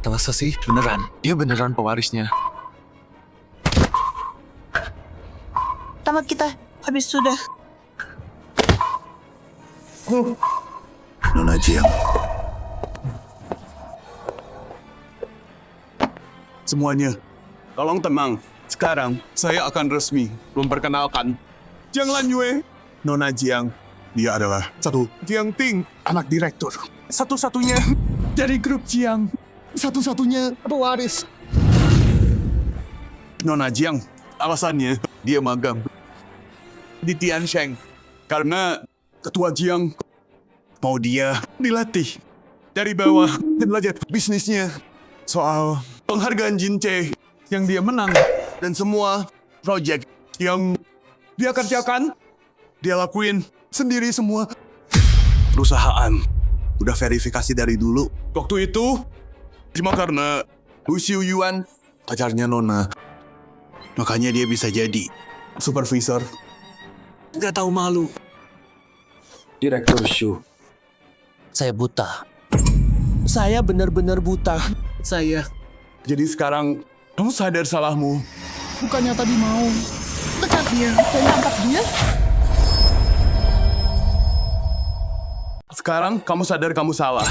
Masa sih? Beneran. Dia beneran pewarisnya. Tamat kita. Habis sudah. Nona Jiang. Semuanya, tolong tenang. Sekarang, saya akan resmi memperkenalkan Jiang Lanyue, Nona Jiang. Dia adalah Jiang Ting, anak direktur. Satu-satunya dari grup Jiang. Satu-satunya pewaris. Nona Jiang, alasannya dia magang di Tiansheng. Karena ketua Jiang mau dia dilatih dari bawah dan belajar bisnisnya. Soal penghargaan Jinche yang dia menang. Dan semua project yang dia kerjakan, dia lakuin sendiri semua. Perusahaan udah verifikasi dari dulu. Waktu itu, cuma karena Lu Xiu Yuan, pacarnya Nona. Makanya dia bisa jadi supervisor. Nggak tahu malu. Direktur Shu, saya buta. Saya benar-benar buta. Saya. Jadi sekarang, kamu sadar salahmu. Bukannya tadi mau. Pecat dia dan tangkap dia. Sekarang kamu sadar kamu salah.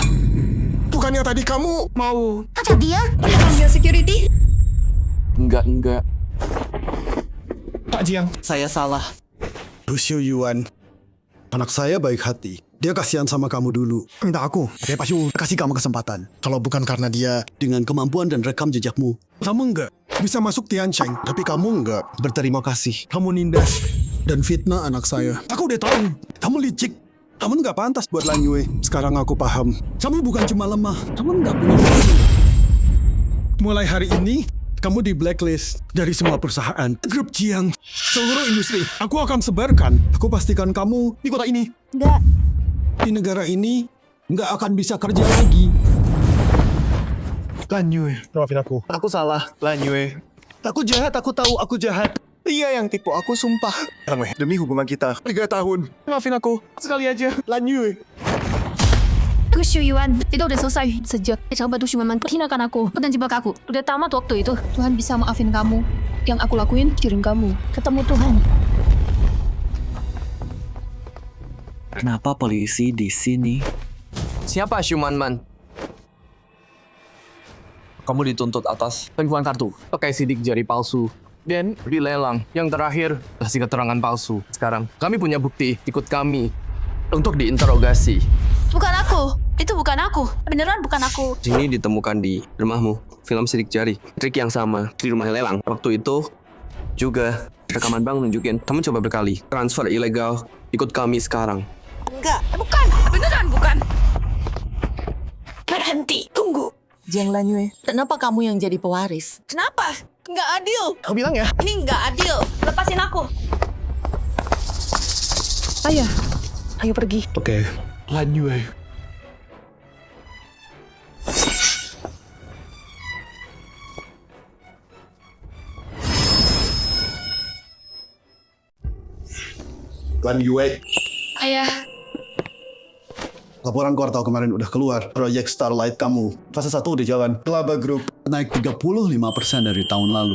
Bukannya tadi kamu mau... Pecat dia. Panggil security. Enggak. Pak Jiang. Saya salah. Lu Xiu Yuan. Anak saya baik hati. Dia kasihan sama kamu dulu. Minta aku. Dia pasti kasih kamu kesempatan. Kalau bukan karena dia dengan kemampuan dan rekam jejakmu. Kamu enggak bisa masuk Tiancheng. Tapi kamu enggak berterima kasih. Kamu nindas dan fitnah anak saya. Aku udah tahu. Kamu licik. Kamu nggak pantas buat Lan Yue. Sekarang aku paham. Kamu bukan cuma lemah. Kamu nggak punya visi. Mulai hari ini, kamu di blacklist dari semua perusahaan. Grup Jiang, seluruh industri. Aku akan sebarkan. Aku pastikan kamu di kota ini. Enggak. Di negara ini, nggak akan bisa kerja lagi. Lan Yue, maafin aku. Aku salah, Lan Yue. Aku jahat, aku tahu aku jahat. Dia yang tipu aku, sumpah. Demi hubungan kita 3 tahun. Maafin aku, sekali aja. Lan Yue. Lu Xiu Yuan, itu udah selesai. Sejak sahabat Shumanman menghinakan aku dan jebak aku. Udah tamat waktu itu. Tuhan bisa maafin kamu. Yang aku lakuin, kirim kamu ketemu Tuhan. Kenapa polisi di sini? Siapa Shumanman? Kamu dituntut atas penipuan kartu, pakai sidik jari palsu, dan dilelang. Yang terakhir, kasih keterangan palsu. Sekarang, kami punya bukti. Ikut kami untuk diinterogasi. Bukan aku. Itu bukan aku. Beneran bukan aku. Sini ditemukan di rumahmu. Film sidik jari. Trik yang sama di rumah lelang. Waktu itu juga rekaman bank nunjukin kamu coba berkali transfer ilegal. Ikut kami sekarang. Enggak. Bukan. Beneran bukan. Berhenti. Tunggu. Jiang Lan Yue, kenapa kamu yang jadi pewaris? Kenapa? Nggak adil. Kau bilang ya? Ini nggak adil. Lepasin aku. Ayah, ayo pergi. Oke. Lan Yue. Lan Yue. Ayah. Laporan kuartal kemarin udah keluar. Proyek Starlight kamu. Fase 1 udah jalan. Laba Group naik 35% dari tahun lalu.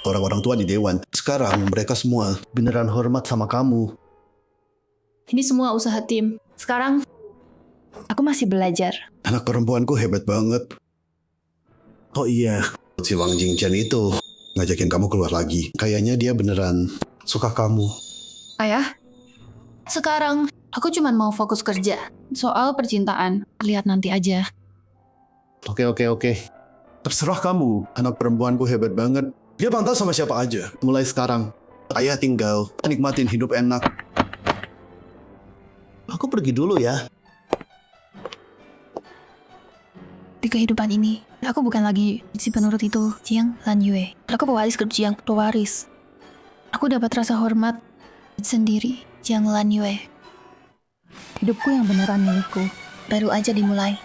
Orang-orang tua di Dewan. Sekarang mereka semua beneran hormat sama kamu. Ini semua usaha tim. Sekarang, aku masih belajar. Anak perempuanku hebat banget. Oh iya, si Wang Jingchen itu ngajakin kamu keluar lagi. Kayaknya dia beneran suka kamu. Ayah, sekarang aku cuma mau fokus kerja. Soal percintaan, lihat nanti aja. Oke. Terserah kamu. Anak perempuanku hebat banget. Dia pantas sama siapa aja. Mulai sekarang, ayah tinggal nikmatin hidup enak. Aku pergi dulu ya. Di kehidupan ini, aku bukan lagi si penurut itu, Jiang Lan Yue. Aku pewaris grup Jiang, pewaris. Aku dapat rasa hormat sendiri, Jiang Lan Yue. Hidupku yang beneran milikku, baru aja dimulai.